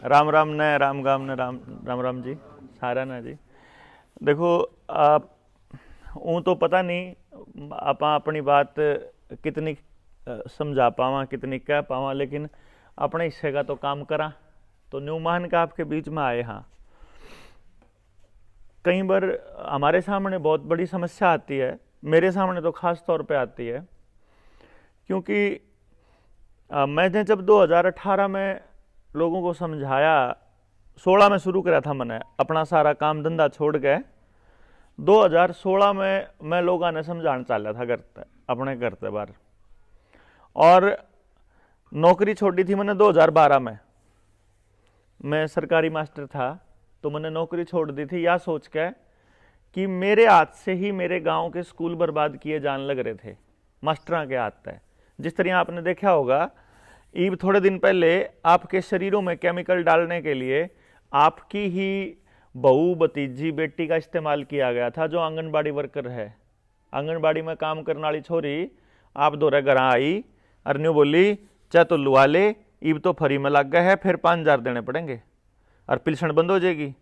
राम राम ने राम गाम ने राम राम राम जी सारा ना जी। देखो आप ऊँ तो पता नहीं आप अपनी बात कितनी समझा पावा कितनी कह पावा, लेकिन अपने हिस्से का तो काम करा। तो न्यूमान का आपके बीच में आए। हाँ, कई बार हमारे सामने बहुत बड़ी समस्या आती है, मेरे सामने तो खास तौर पे आती है, क्योंकि मैंने जब 2018 में लोगों को समझाया, 16 में शुरू करा था मैंने अपना सारा काम धंधा छोड़ के। 2016 में मैं लोगों ने समझाना चाह था करते अपने करते बार, और नौकरी छोड़ी थी मैंने 2012 में। मैं सरकारी मास्टर था, तो मैंने नौकरी छोड़ दी थी या सोच के कि मेरे हाथ से ही मेरे गांव के स्कूल बर्बाद किए जाने लग रहे थे, मास्टरों के हाथ है। जिस तरह आपने देखा होगा, ईब थोड़े दिन पहले आपके शरीरों में केमिकल डालने के लिए आपकी ही बहू भतीजी बेटी का इस्तेमाल किया गया था, जो आंगनबाड़ी वर्कर है। आंगनबाड़ी में काम करने वाली छोरी आप दोरे घर आई और न्यू बोली चाहे तो लुआ ले, ईब तो फ्री में लग गया है, फिर 5,000 देने पड़ेंगे और पिलसन बंद हो जाएगी,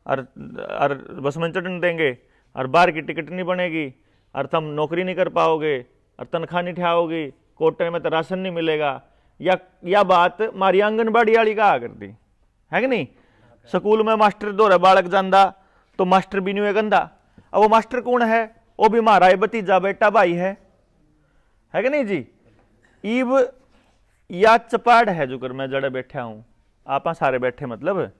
और बस में चढ़ने देंगे, और बाहर की टिकट नहीं बनेगी, और तुम नौकरी नहीं कर पाओगे, और तनख्वाह नहीं ठियाओगी, कोटे में तो राशन नहीं मिलेगा। या बात मारी आंगनबाड़ी वाली का कर दी है कि नहीं। स्कूल में मास्टर दो बालक जांदा तो मास्टर भी नहीं है गंदा। अब वो मास्टर कौन है? वो भी हमारा भतीजा बेटा भाई है कि नहीं जी। ईब या चपाड़ है जो कर मैं जड़े बैठा हूं, आप सारे बैठे, मतलब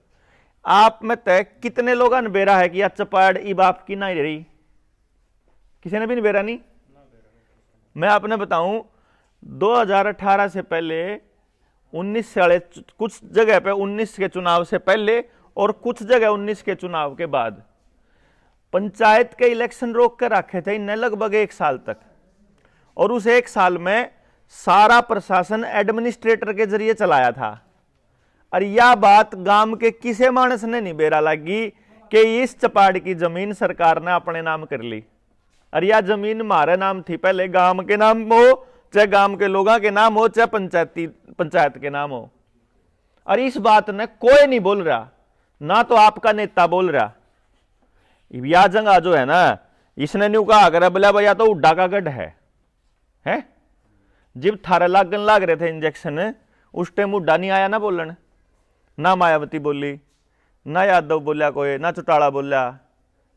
आप में तय कितने लोगों ने बेरा है कि या चपाड़ ईब आपकी नहीं रही? किसी ने भी नहीं बेरा नहीं। मैं आपने बताऊं, 2018 से पहले 19 वाले कुछ जगह पे 19 के चुनाव से पहले और कुछ जगह 19 के चुनाव के बाद पंचायत के इलेक्शन रोक कर रखे थे इन्हें लगभग 1 साल तक, और उस 1 साल में सारा प्रशासन एडमिनिस्ट्रेटर के जरिए चलाया था। और यह बात गांव के किसी मानस ने नहीं बेरा लगी कि इस चपाड़ की जमीन सरकार ने अपने नाम कर ली, और यह जमीन हमारे नाम थी पहले, गांव के नाम हो चाहे गांव के लोगों के नाम हो चाहे पंचायत के नाम हो। और इस बात ने कोई नहीं बोल रहा, ना तो आपका नेता बोल रहा। यह जगह जो है ना, इसने न्यू कहा अगर बोला भैया तो उड्डा का गढ़ है। जब थारे लागन लाग रहे थे इंजेक्शन, उस टाइम उड्डा नहीं आया ना बोलन, ना मायावती बोली, ना यादव बोलिया कोई, ना चौटाला बोलिया,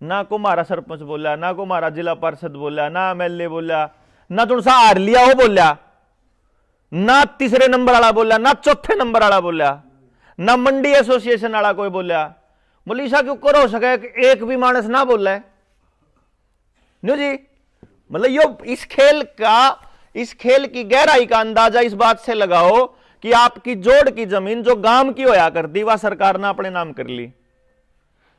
ना को मारा सरपंच बोलिया, ना को मारा जिला पार्षद बोलिया, ना एमएलए बोलिया, ना तुम सा हार लिया वो बोलिया, ना तीसरे नंबर वाला बोलिया, ना चौथे नंबर वाला बोलिया, ना मंडी एसोसिएशन वाला कोई बोलिया। बोली ईसा क्यों करो सके एक भी मानस ना बोल रहा है न्यू जी। मतलब यो इस खेल की गहराई का अंदाजा इस बात से लगाओ कि आपकी जोड़ की जमीन जो गांव की होया करती वह सरकार ने अपने नाम कर ली।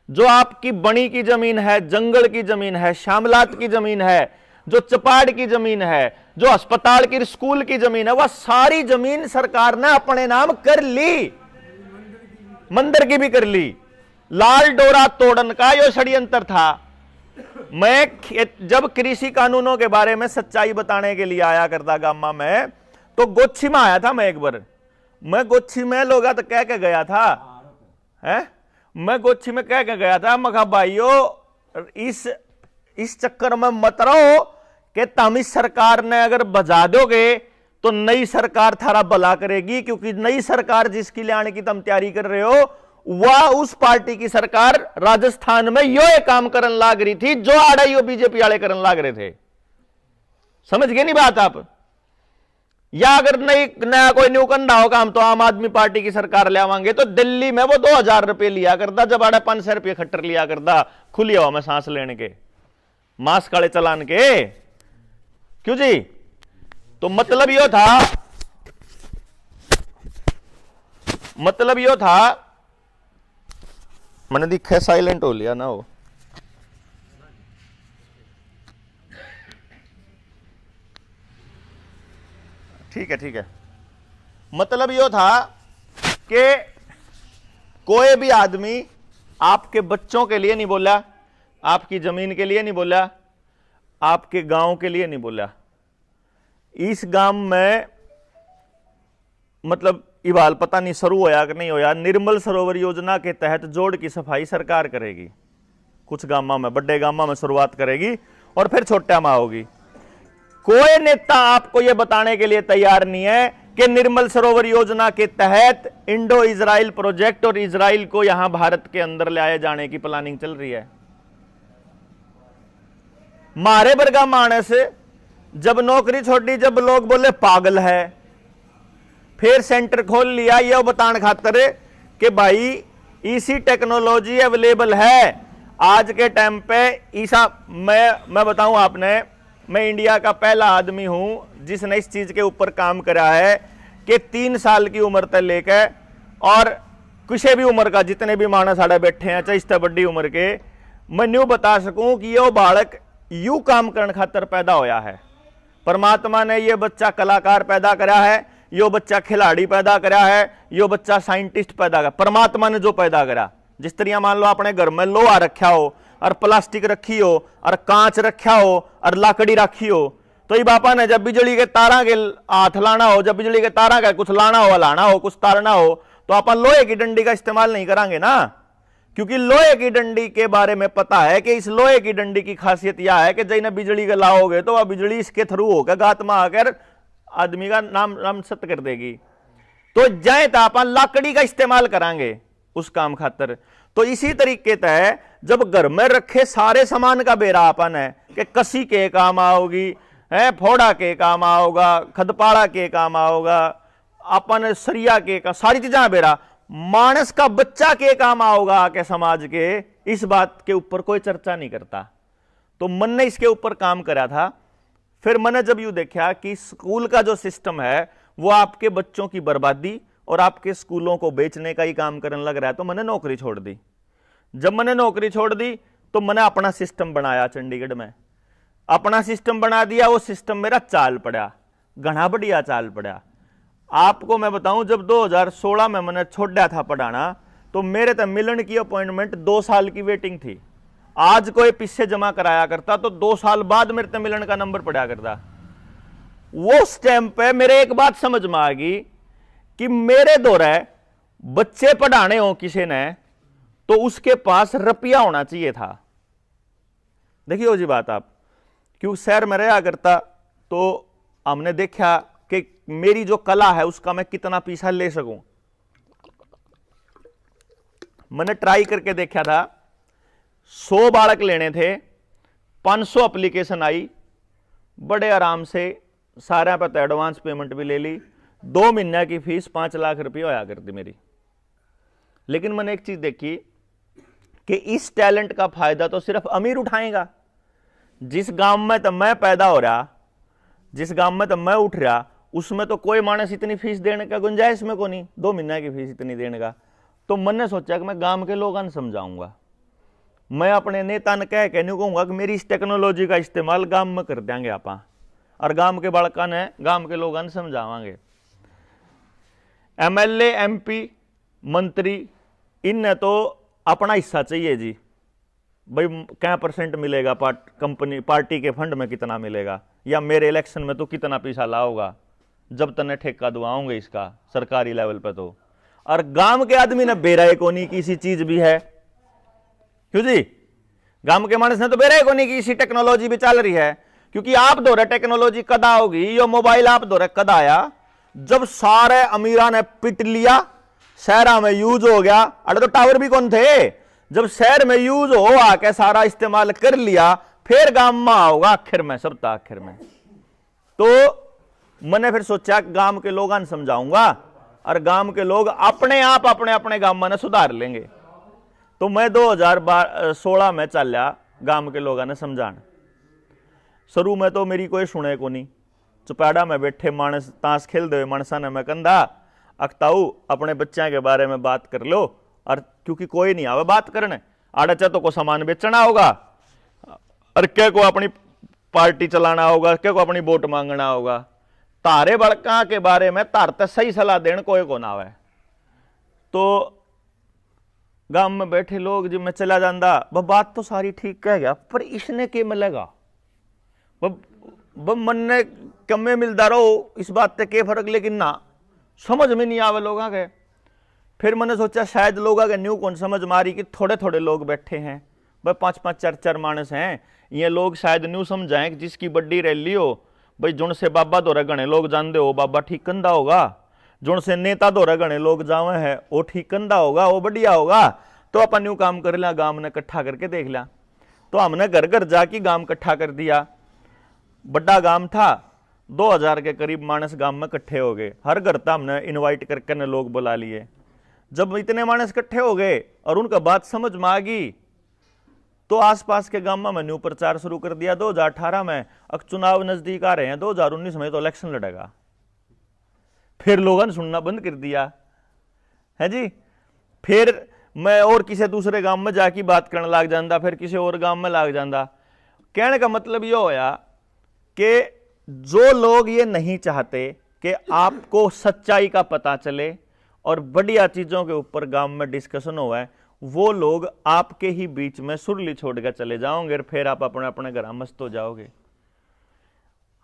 जो आपकी बणी की जमीन है, जंगल की जमीन है, श्यामलात की जमीन है, जो चपाड़ की जमीन है, जो अस्पताल की स्कूल की जमीन है, वह सारी जमीन सरकार ने अपने नाम कर ली, मंदिर की भी कर ली। लाल डोरा तोड़न का यो षड्यंत्र था। मैं जब कृषि कानूनों के बारे में सच्चाई बताने के लिए आया करता गामा में, तो गोच्छी में आया था मैं एक बार। मैं गोच्छी में लोग तो कह के गया था, मैं गोच्छी में कह के गया था, मैं कहा भाइयों इस चक्कर में मत रहो कि तुम इस सरकार ने अगर बजा दोगे तो नई सरकार थारा भला करेगी, क्योंकि नई सरकार जिसकी लाने की तुम तैयारी कर रहे हो वह उस पार्टी की सरकार राजस्थान में यो काम करन लाग रही थी जो आड़ा यो बीजेपी वाले करन लाग रहे थे। समझ गए नहीं बात आप? या अगर नया कोई न्यू कंडा हो काम तो आम आदमी पार्टी की सरकार ले आवांगे, तो दिल्ली में वो 2,000 रुपए लिया करता, जब आड़ा 500 रुपये खट्टर लिया करता खुली हवा में सांस लेने के, मास्क काले चलान के। क्यों जी? तो मतलब यो था मैंने दिखा साइलेंट हो लिया ना वो। ठीक है। मतलब यो था कि कोई भी आदमी आपके बच्चों के लिए नहीं बोला, आपकी जमीन के लिए नहीं बोला, आपके गांव के लिए नहीं बोला। इस गांव में मतलब इबाल पता नहीं शुरू होया कि नहीं होया, निर्मल सरोवर योजना के तहत जोड़ की सफाई सरकार करेगी। कुछ गांव में, बड़े गांव में शुरुआत करेगी और फिर छोटा में होगी। कोई नेता आपको यह बताने के लिए तैयार नहीं है कि निर्मल सरोवर योजना के तहत इंडो इजराइल प्रोजेक्ट और इजराइल को यहां भारत के अंदर लाए जाने की प्लानिंग चल रही है। मारे बरगा मानस जब नौकरी छोड़ी, जब लोग बोले पागल है, फिर सेंटर खोल लिया यह बताने खातर कि भाई इसी टेक्नोलॉजी अवेलेबल है आज के टाइम पे। ईसा मैं बताऊं आपने, मैं इंडिया का पहला आदमी हूं जिसने इस चीज के ऊपर काम करा है कि 3 साल की उम्र तक लेकर और किसी भी उम्र का जितने भी मानस साढ़े बैठे हैं, चाहे इससे बड़ी उम्र के, मैं न्यू बता सकूं कि यह बालक यू काम करने खातर पैदा होया है। परमात्मा ने यह बच्चा कलाकार पैदा करा है, यो बच्चा खिलाड़ी पैदा करा है, यो बच्चा साइंटिस्ट पैदा करा, परमात्मा ने जो पैदा करा। जिस तरह मान लो अपने घर में लोहा रखा हो और प्लास्टिक रखी हो और कांच रखा हो और लकड़ी रखी हो, तो ये बापा ने जब बिजली के तारा के हाथ लाना हो, जब बिजली के तारा का कुछ लाना हो, लाना हो, कुछ तारना हो, तो अपन लोहे की डंडी का इस्तेमाल नहीं करांगे ना, क्योंकि लोहे की डंडी के बारे में पता है कि इस लोहे की डंडी की खासियत यह है कि जैसे बिजली के लाओगे तो वह बिजली इसके थ्रू होकर गात में आकर आदमी का नाम सत्य कर देगी। तो जाए तो अपन लकड़ी का इस्तेमाल करांगे उस काम खातर। तो इसी तरीके से जब घर में रखे सारे सामान का बेरा अपन है कि कसी के काम आओगी, है फोड़ा के काम आओगा, खदपाड़ा के काम आओगा, अपन सरिया के का सारी चीजें बेरा, मानस का बच्चा के काम आओगा के समाज के, इस बात के ऊपर कोई चर्चा नहीं करता। तो मन ने इसके ऊपर काम करा था। फिर मैंने जब यूं देखा कि स्कूल का जो सिस्टम है वो आपके बच्चों की बर्बादी और आपके स्कूलों को बेचने का ही काम करने लग रहा है, तो मैंने नौकरी छोड़ दी। जब मैंने नौकरी छोड़ दी तो मैंने अपना सिस्टम बनाया चंडीगढ़ में, अपना सिस्टम बना दिया। वो सिस्टम मेरा चाल पड़ा, घना बढ़िया चाल पड़ा। आपको मैं बताऊं, जब 2016 में मैंने छोड़ा था पढ़ाना, तो मेरे तक मिलन की अपॉइंटमेंट 2 साल की वेटिंग थी। आज कोई पीछे जमा कराया करता तो 2 साल बाद मेरे तक मिलन का नंबर पड़ा करता। वो उस टाइम पे मेरे एक बात समझ में आ गई कि मेरे दौरे बच्चे पढ़ाने हो किसी ने तो उसके पास रुपया होना चाहिए था। देखिए वो जी बात आप, क्यों शहर में रहा करता तो हमने देखा कि मेरी जो कला है उसका मैं कितना पैसा ले सकूं। मैंने ट्राई करके देखा था, 100 बालक लेने थे, 500 एप्लीकेशन आई, बड़े आराम से सारा पर एडवांस पेमेंट भी ले ली। 2 महीने की फीस 5 लाख रुपये होया करती मेरी। लेकिन मैंने एक चीज देखी कि इस टैलेंट का फायदा तो सिर्फ अमीर उठाएगा। जिस गांव में तो मैं पैदा हो रहा, जिस गांव में तो मैं उठ रहा, उसमें तो कोई मानस इतनी फीस देने का गुंजाइश में को नहीं, 2 महीने की फीस इतनी देने का। तो मैंने सोचा कि मैं गांव के लोगों ने समझाऊंगा, मैं अपने नेता ने कह के नहीं कहूंगा कि मेरी इस टेक्नोलॉजी का इस्तेमाल गांव में कर देंगे आप, और गांव के बालका ने, गांव के लोगों ने समझावांगे। एमएलए, एमपी, मंत्री, इनने तो अपना हिस्सा चाहिए जी, भाई क्या % मिलेगा, कंपनी पार्टी के फंड में कितना मिलेगा, या मेरे इलेक्शन में तो कितना पैसा लाओगा, जब तने ठेका दुआओगे इसका सरकारी लेवल पे। तो और गांव के आदमी ने बेराए कोनी की इसी चीज भी है, क्यों जी, गांव के मानस ने तो बेराए कोनी की इसी टेक्नोलॉजी भी चल रही है। क्योंकि आप दौरे टेक्नोलॉजी कदा होगी, यो मोबाइल आप दौरे कदा आया, जब सारे अमीरा ने पिट लिया, शहर में यूज हो गया। अरे तो टावर भी कौन थे, जब शहर में यूज हो आके सारा इस्तेमाल कर लिया, फिर गांव में आओगा आखिर में, सब था आखिर में। तो मैंने फिर सोचा गांव के लोगों ने समझाऊंगा और गांव के लोग अपने आप अपने अपने गांव में सुधार लेंगे। तो मैं 2016 में चलिया गांव के लोगों ने समझाना। शुरू में तो मेरी कोई सुने को नहीं, चुपाड़ा में बैठे मानस ताश खेल दे मानसा ने मैं कंधा अखताऊ अपने बच्चों के बारे में बात कर लो, और क्योंकि कोई नहीं आवे बात करने, आड़े तो को सामान बेचना होगा और क्या को अपनी पार्टी चलाना होगा, क्या को अपनी वोट मांगना होगा। तारे बड़का के बारे में तारते सही सलाह देने कोई को ना आवे। तो गांव में बैठे लोग जब मैं चला जाता, वह बात तो सारी ठीक कह गया, पर इसने के मिलेगा, वह मन ने कमे मिलता रहो, इस बात से के फर्क। लेकिन ना, समझ में नहीं आवे लोगों के। फिर मैंने सोचा शायद लोगों के न्यू कौन समझ मारी कि थोड़े थोड़े लोग बैठे हैं भाई, 5-5 4-4 मानस हैं, ये लोग शायद न्यू समझाएं कि जिसकी बड्डी रैली हो भाई जुण से बाबा दौरे गणे लोग जानते हो बाबा ठीक कंधा होगा, जुण से नेता दौरे गणे लोग जावे हैं वो ठीक कंधा होगा, वो बढ़िया होगा। तो अपन न्यू काम कर लिया, गांव ने इकट्ठा करके देख लिया। तो हमने घर घर जाके गांव इकट्ठा कर दिया। बड़ा गांव था, 2000 के करीब मानस गांव में इकट्ठे हो गए। हर घर था हमने इनवाइट करके ने लोग बुला लिए। जब इतने मानस इकट्ठे हो गए और उनका बात समझ में आ गई तो आसपास के गांव में मैंने प्रचार शुरू कर दिया। 2018 में अब चुनाव नजदीक आ रहे हैं, 2019 में तो इलेक्शन लड़ेगा। फिर लोगों ने सुनना बंद कर दिया है जी। फिर मैं और किसी दूसरे गांव में जाके बात करने लग जाता, फिर किसी और गांव में लग जाता। कहने का मतलब यह होया कि जो लोग ये नहीं चाहते कि आपको सच्चाई का पता चले और बढ़िया चीजों के ऊपर गांव में डिस्कशन हुआ है, वो लोग आपके ही बीच में सुरली छोड़कर चले जाओगे और फिर आप अपने अपने घर मस्त हो जाओगे।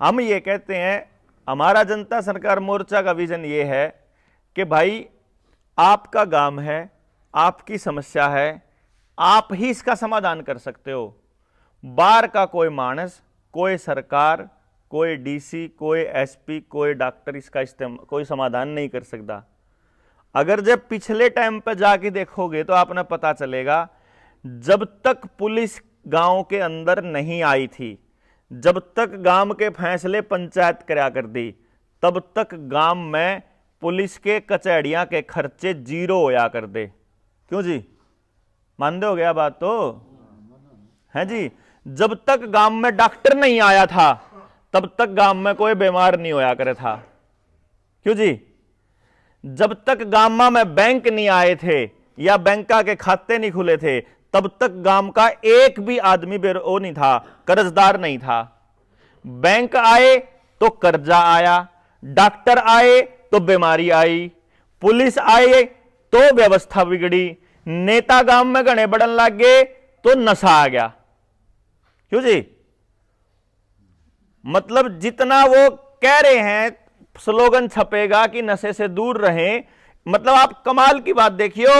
हम ये कहते हैं, हमारा जनता सरकार मोर्चा का विजन ये है कि भाई आपका गांव है, आपकी समस्या है, आप ही इसका समाधान कर सकते हो। बाहर का कोई मानस, कोई सरकार, कोई डीसी, कोई एसपी, कोई डॉक्टर इसका कोई समाधान नहीं कर सकता। अगर जब पिछले टाइम पर जाके देखोगे तो आपने पता चलेगा, जब तक पुलिस गांव के अंदर नहीं आई थी, जब तक गांव के फैसले पंचायत करा कर दी, तब तक गांव में पुलिस के कचहरियां के खर्चे 0 होया कर दे। क्यों जी, मानते हो गया बात तो है जी। जब तक गांव में डॉक्टर नहीं आया था तब तक गांव में कोई बीमार नहीं होया करे था। क्यों जी, जब तक गांव में बैंक नहीं आए थे या बैंका के खाते नहीं खुले थे तब तक गांव का एक भी आदमी वो नहीं था, कर्जदार नहीं था। बैंक आए तो कर्जा आया, डॉक्टर आए तो बीमारी आई, पुलिस आए तो व्यवस्था बिगड़ी, नेता गांव में घने बढ़न लग गए तो नशा आ गया। क्यों जी, मतलब जितना वो कह रहे हैं स्लोगन छपेगा कि नशे से दूर रहें, मतलब आप कमाल की बात देखियो,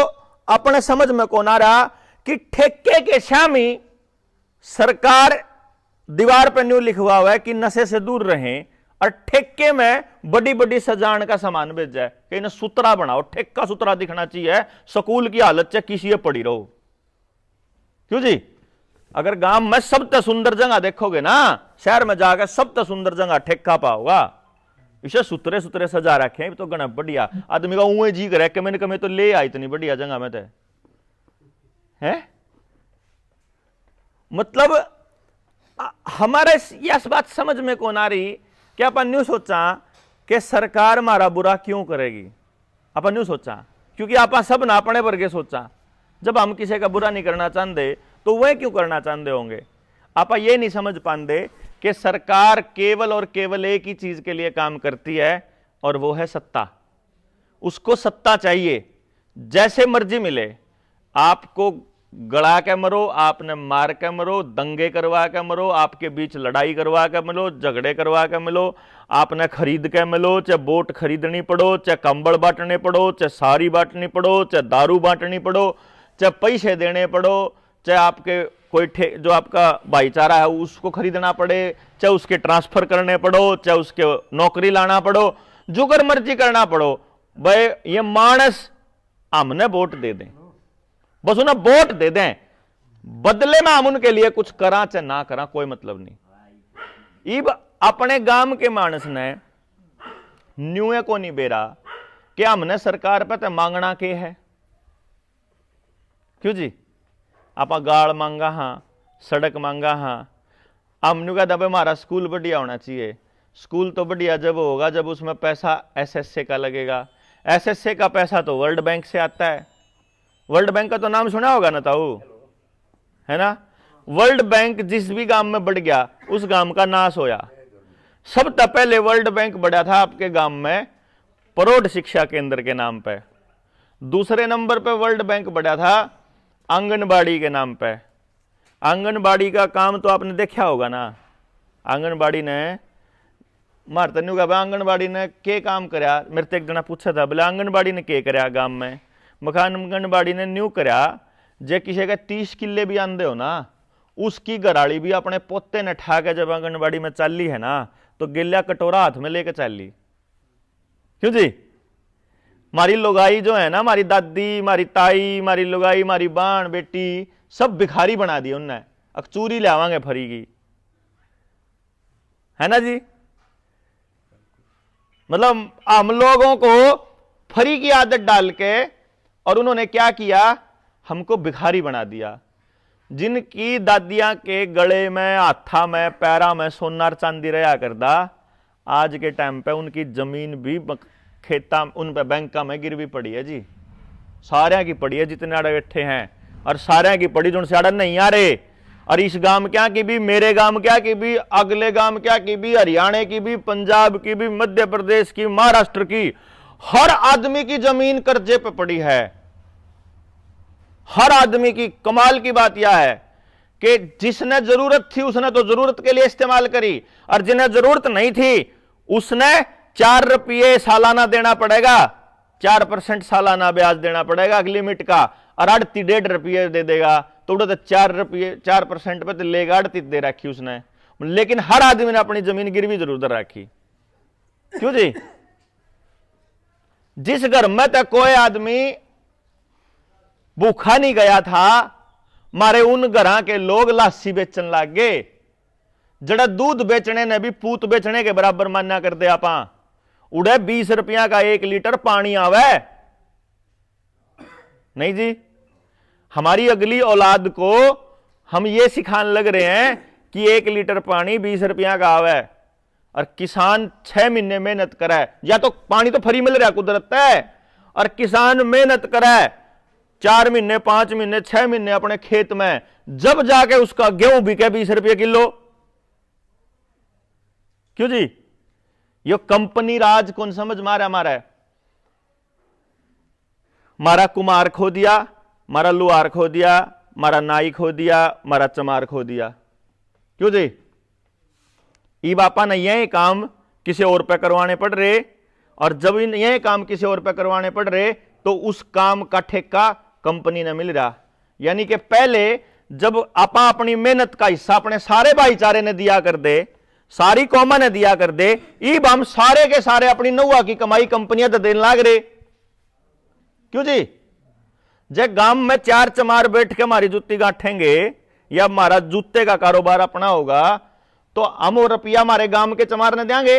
अपने समझ में कौन आ रहा कि ठेके के शामी सरकार दीवार पर न्यू लिखवा हुआ है कि नशे से दूर रहें और ठेके में बड़ी बड़ी सजान का सामान भेज जाए कि इन्हें सुतरा बनाओ, ठेका सुतरा दिखना चाहिए, स्कूल की हालत चाहे किसी पड़ी रहो। क्यों जी, अगर गांव में सबसे सुंदर जगह देखोगे ना, शहर में जाकर सबसे सुंदर जगह ठेका पाओगा, इसे सुतरे सुतरे सजा रखे हैं तो गणा बढ़िया। आदमी का ऊए जी करे कि मैंने कमे तो ले आई इतनी बढ़िया जगह में तो है। मतलब हमारे यह बात समझ में कौन आ रही कि अपन न्यू सोचा कि सरकार हमारा बुरा क्यों करेगी। अपन न्यू सोचा क्योंकि आप सब ना अपने वर्गे सोचा, जब हम किसी का बुरा नहीं करना चाहते तो वह क्यों करना चाहते होंगे। आप ये नहीं समझ पाते कि सरकार केवल और केवल एक ही चीज के लिए काम करती है और वो है सत्ता। उसको सत्ता चाहिए, जैसे मर्जी मिले, आपको गड़ा के मरो, आपने मार के मरो, दंगे करवा के मरो, आपके बीच लड़ाई करवा के मिलो, झगड़े करवा के मिलो, आपने खरीद के मिलो, चाहे वोट खरीदनी पड़ो, चाहे कंबल बांटने पड़ो, चाहे साड़ी बांटनी पड़ो, चाहे दारू बांटनी पड़ो, चाहे पैसे देने पड़ो, चाहे आपके कोई जो आपका भाईचारा है उसको खरीदना पड़े, चाहे उसके ट्रांसफर करने पड़ो, चाहे उसके नौकरी लाना पड़ो, जो कर मर्जी करना पड़ो, भाई ये मानस हमने वोट दे दें, बस उन्हें वोट दे दें, बदले में हम उनके लिए कुछ करा चाहे ना करा कोई मतलब नहीं। इब अपने गांव के मानस ने न्यूए को नहीं बेरा कि हमने सरकार पे तो मांगना के है। क्यों जी, आप गाड़ मांगा हाँ, सड़क मांगा हाँ, हमने कहा दबे हमारा स्कूल बढ़िया होना चाहिए। स्कूल तो बढ़िया जब होगा जब उसमें पैसा एसएसए का लगेगा। एसएसए का पैसा तो वर्ल्ड बैंक से आता है। वर्ल्ड बैंक का तो नाम सुना होगा ना ताऊ, है ना। वर्ल्ड बैंक जिस भी गांव में बढ़ गया उस गांव का नाश होया। सबसे पहले वर्ल्ड बैंक बढ़ा था आपके गांव में प्रौढ़ शिक्षा केंद्र के नाम पे। दूसरे नंबर पे वर्ल्ड बैंक बढ़ा था आंगनबाड़ी के नाम पे। आंगनबाड़ी का काम तो आपने देखा होगा ना, आंगनबाड़ी ने मार तन्यू का आंगनबाड़ी ने के काम करया, मेरे तो एक जना पूछा था बोले आंगनबाड़ी ने के करया गांव में। मकान आंगनबाड़ी ने न्यू करया, जे किसी का 30 किले भी आंदे हो ना, उसकी गराड़ी भी अपने पोते ने ठा के जब आंगनबाड़ी में चाली है ना, तो गिल्ला कटोरा हाथ में लेके चाली। क्यों जी? मारी लुगाई जो है ना, मारी दादी, मारी ताई, मारी लुगाई, मारी बाण बेटी, सब भिखारी बना दी उनने। अकचूरी ले आवांगे फरी की, है ना जी? मतलब हम लोगों को फरी की आदत डाल के, और उन्होंने क्या किया, हमको भिखारी बना दिया। जिनकी दादियां के गले में, हाथा में, पैरा में सोनार चांदी रहा करता, आज के टाइम पे उनकी जमीन भी खेता उन पे बैंका में गिरवी पड़ी है जी। सारे की पड़ी है जितने आड़े बैठे हैं, और सारे की पड़ी जो से नहीं आ रहे। और इस गांव क्या की भी, मेरे गांव क्या की भी, अगले गांव क्या की भी, हरियाणा की भी, पंजाब की भी, मध्य प्रदेश की, महाराष्ट्र की, हर आदमी की जमीन कर्जे पे पड़ी है। हर आदमी की। कमाल की बात यह है कि जिसने जरूरत थी उसने तो जरूरत के लिए इस्तेमाल करी, और जिन्हें जरूरत नहीं थी उसने 4 रुपये सालाना देना पड़ेगा, 4% सालाना ब्याज देना पड़ेगा लिमिट का, और 1.5 रुपये दे देगा, तो उड़ा तो 4 रुपये 4% पे तो लेगा, 38 दे रखी उसने। लेकिन हर आदमी ने अपनी जमीन गिरवी जरूर दे रखी। क्यों जी? जिस घर में तक कोई आदमी भूखा नहीं गया था, मारे उन घरा के लोग लासी बेचन लग गए। जड़ा दूध बेचने ने भी पूत बेचने के बराबर मान्या कर दे। आप उड़े 20 रुपया का 1 लीटर पानी आवे नहीं जी। हमारी अगली औलाद को हम ये सिखाने लग रहे हैं कि 1 लीटर पानी 20 रुपया का आवे, और किसान 6 महीने मेहनत करे, या तो पानी तो फ्री मिल रहा है कुदरत है, और किसान मेहनत करे 4 महीने, 5 महीने, 6 महीने अपने खेत में, जब जाके उसका गेहूं बिके 20 रुपये किलो। क्यों जी? यो कंपनी राज कौन समझ मारा? मारा कुमार खो दिया, मारा लुहार खो दिया, मारा नाई खो दिया, मारा चमार खो दिया। क्यों जी? ई बापा ने यह काम किसी और पे करवाने पड़ रहे, और जब यह काम किसी और पे करवाने पड़ रहे तो उस काम का ठेका कंपनी ने मिल रहा। यानी कि पहले जब आपा अपनी मेहनत का हिस्सा अपने सारे भाईचारे ने दिया कर दे, सारी कौमा ने दिया कर दे, ईब हम सारे के सारे अपनी नौआ की कमाई कंपनियां तो देने लाग रहे। क्यों जी? जब गांव में 4 चमार बैठ के हमारी जूती गांठेंगे, या हमारा जूते का कारोबार अपना होगा, तो हम वो रुपया हमारे गांव के चमार ने देंगे,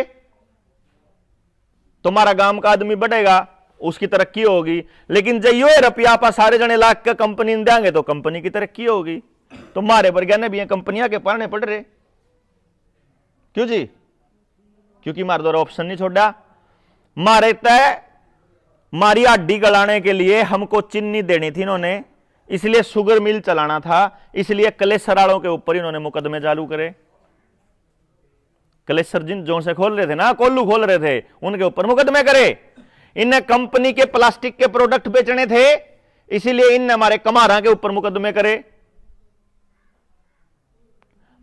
तो हमारा गांव का आदमी बढ़ेगा, उसकी तरक्की होगी। लेकिन जब ये रुपया आप सारे जने लाख के कंपनी ने देंगे तो कंपनी की तरक्की होगी। तो मारे बरगने भी कंपनियां के पालने पड़ रहे। क्यों जी? क्योंकि मारे द्वारा ऑप्शन नहीं छोड़ा। मारे तय मारी हड्डी गलाने के लिए हमको चीनी देनी थी इन्होंने, इसलिए शुगर मिल चलाना था, इसलिए कलेसर वालों के ऊपर इन्होंने मुकदमे चालू करे। कलेसर जिन जो से खोल रहे थे ना, कोल्लू खोल रहे थे, उनके ऊपर मुकदमे करे। इन्हें कंपनी के प्लास्टिक के प्रोडक्ट बेचने थे, इसीलिए इनने हमारे कमारा के ऊपर मुकदमे करे।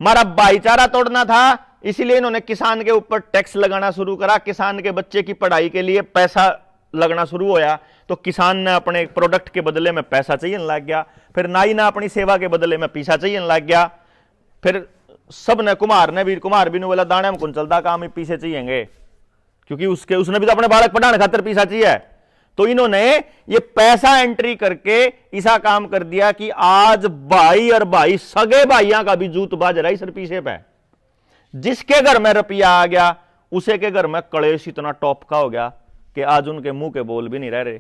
हमारा भाईचारा तोड़ना था, इसीलिए इन्होंने किसान के ऊपर टैक्स लगाना शुरू करा। किसान के बच्चे की पढ़ाई के लिए पैसा लगना शुरू होया, तो किसान ने अपने प्रोडक्ट के बदले में पैसा चाहिए लग गया। फिर नाई ने अपनी सेवा के बदले में पैसा चाहिए लग गया। फिर सब ने, कुमार ने भी, कुमार भी बोला दाने में कौन चलता काम, पीछे चाहिए, क्योंकि उसने भी तो अपने बालक पढ़ाने खातिर पैसा चाहिए। तो इन्होंने ये पैसा एंट्री करके ऐसा काम कर दिया कि आज भाई और भाई, सगे भाइयों का भी जूत बाज रहा है सर पीछे पे। जिसके घर में रुपया आ गया उसे के घर में कलेश इतना टॉप का हो गया कि आज उनके मुंह के बोल भी नहीं रह रहे।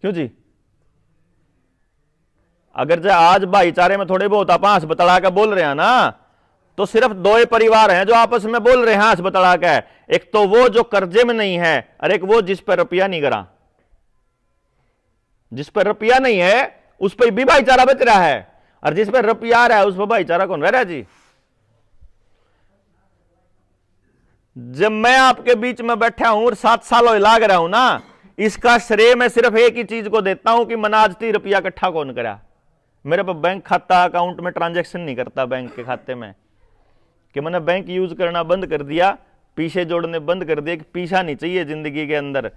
क्यों जी? अगर जो आज भाईचारे में थोड़े बहुत आप हंस बतला के बोल रहे हैं ना, तो सिर्फ 2 परिवार हैं जो आपस में बोल रहे हैं हंस बतला के। एक तो वो जो कर्जे में नहीं है, और एक वो जिस पर रुपया नहीं गिरा। जिस पर रुपया नहीं है उस पर भी भाईचारा बच रहा है, और जिस पर रुपया आ रहा है उस पर भाईचारा कौन रह रहा है जी? जब मैं आपके बीच में बैठा हूं और 7 साल लाग रहा हूं ना, इसका श्रेय मैं सिर्फ एक ही चीज को देता हूं कि मैंने आज 30 रुपया इकट्ठा कौन करा। मेरे पर बैंक खाता अकाउंट में ट्रांजैक्शन नहीं करता बैंक के खाते में, कि मैंने बैंक यूज करना बंद कर दिया। पीछे जोड़ने बंद कर दिए कि पीछा नहीं चाहिए जिंदगी के अंदर।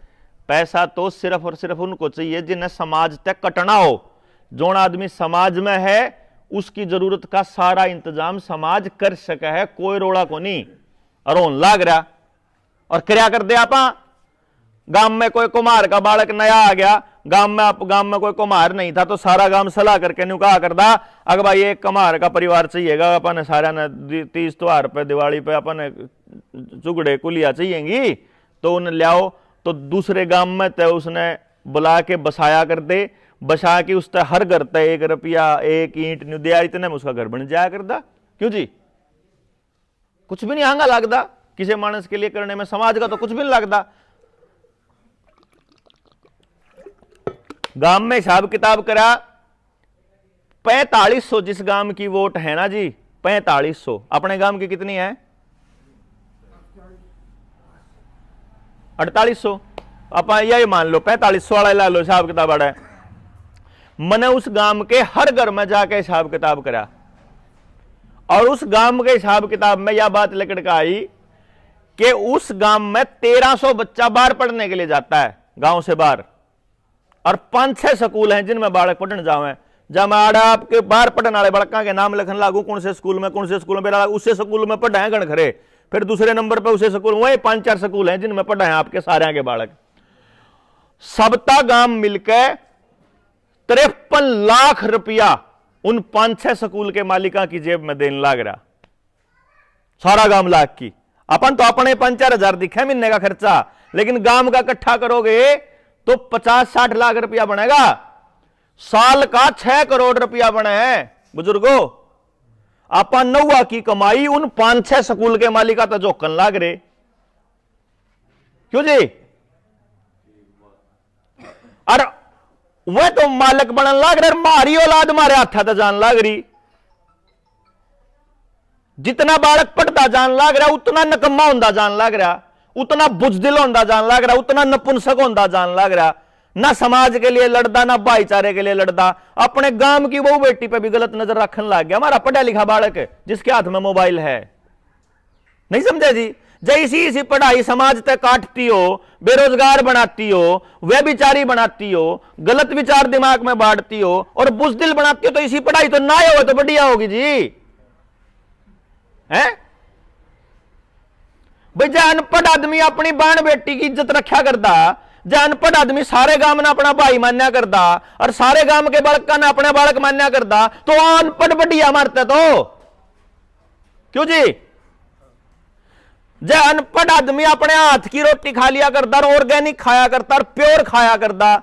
पैसा तो सिर्फ और सिर्फ उनको चाहिए जिन्हें समाज तक कटना हो। जो आदमी समाज में है उसकी जरूरत का सारा इंतजाम समाज कर सका है, कोई रोड़ा को नहीं। और होन लाग रहा और क्या कर दे आप। गांव में कोई कुम्हार का बालक नया आ गया, गांव में कोई कुम्हार नहीं था तो सारा गांव सलाह करके न्यू कहा करदा अगर भाई एक कुम्हार का परिवार चाहिएगा अपन सारा ने 30 त्योहार पे दिवाली पे अपन चुगड़े कुलिया चाहिएगी तो उन्हें लियाओ। तो दूसरे गांव में तय उसने बुला के बसाया कर दे, बसा के उससे हर घर तय 1 रुपया 1 ईंट न्यू दिया, इतने में उसका घर बन जाया करदा। क्यों जी? कुछ भी नहीं आंगा लगता किसी मानस के लिए करने में, समाज का तो कुछ भी नहीं लगता। गांव में हिसाब किताब करा 4500 जिस गांव की वोट है ना जी 4500। अपने गांव की कितनी है? 4800। आप यही मान लो 4500 वाला ला लो हिसाब किताब वाला है। मैंने उस गांव के हर घर में जाके हिसाब किताब करा और उस गांव के हिसाब किताब में यह बात लेकर के आई कि उस गांव में 1300 बच्चा बाहर पढ़ने के लिए जाता है गांव से बाहर, और 5-6 स्कूल हैं जिनमें बालक पढ़ने जावे। जब आड़ा आपके बाहर पढ़ने वाले बालका के नाम लिखन लागू कौन से स्कूल में उसे स्कूल में पढ़े हैं गणखरे, फिर दूसरे नंबर पे उसे स्कूल, वही 5-4 स्कूल हैं जिनमें पढ़े हैं आपके सारे के बालक। सबता गांव मिलकर 53 लाख रुपया उन 5-6 स्कूल के मालिका की जेब में देने लग रहा। सारा गांव लाख की। अपन तो अपने 5-4 हजार दिखे महीने का खर्चा, लेकिन गांव का इकट्ठा करोगे तो 50-60 लाख रुपया बनेगा। साल का 6 करोड़ रुपया बने हैं बुजुर्गों। अपन नौवा की कमाई उन 5-6 स्कूल के मालिका तो जोकन लाग रहे। क्यों जी? और वह तो मालिक बनन लाग रहे, मारी औलाद मारे हाथा तो जान लाग रही। जितना बालक पढ़ता जान लाग रहा उतना नकम्मा होंदा जान लाग रहा, उतना बुजदिल होंदा जान लाग रहा, उतना नपुंसक होंदा जान लाग रहा। ना समाज के लिए लड़दा ना भाईचारे के लिए लड़दा, अपने गांव की बहू बेटी पे भी गलत नजर रखने लग गया। हमारा पढ़ा लिखा बालक जिसके हाथ में मोबाइल है, नहीं समझे जी? जैसी इसी पढ़ाई समाज तक काटती हो, बेरोजगार बनाती हो, व्यभिचारी बनाती हो, गलत विचार दिमाग में बांटती हो और बुजदिल बनाती हो, तो इसी पढ़ाई तो ना हो तो बढ़िया होगी जी। है भाई, जहां अनपढ़ आदमी अपनी बहन बेटी की इज्जत रखा करता, जहां अनपढ़ आदमी सारे गांव ने अपना भाई मान्या करता और सारे गांव के बालक ने अपने बालक मान्या करता, तो अनपढ़ बढ़िया मारते तो। क्यों जी? जय अनपढ़ आदमी अपने हाथ की रोटी खा लिया करता और ऑर्गेनिक खाया करता और प्योर खाया करता,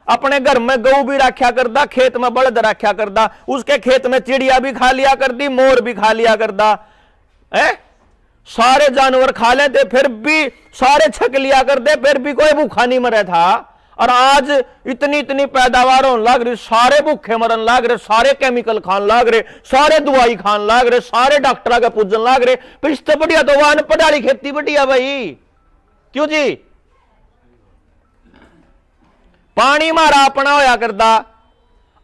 अपने घर में गऊ भी रखा करता, खेत में बलद रखा करता, उसके खेत में चिड़िया भी खा लिया करती, मोर भी खा लिया करता है, सारे जानवर खा लेते फिर भी सारे छक लिया करते, फिर भी कोई भूखा नहीं मरे था। और आज इतनी इतनी पैदावार होने लग रही, सारे भूखे मरन लग रहे, सारे केमिकल खान लग रहे, सारे दवाई खान लग रहे, सारे डॉक्टर के पूजन लग रहे। फिर इससे बढ़िया तो वह अनपढ़ वाली खेती बढ़िया भाई। क्यों जी? पानी मारा अपना होया करता,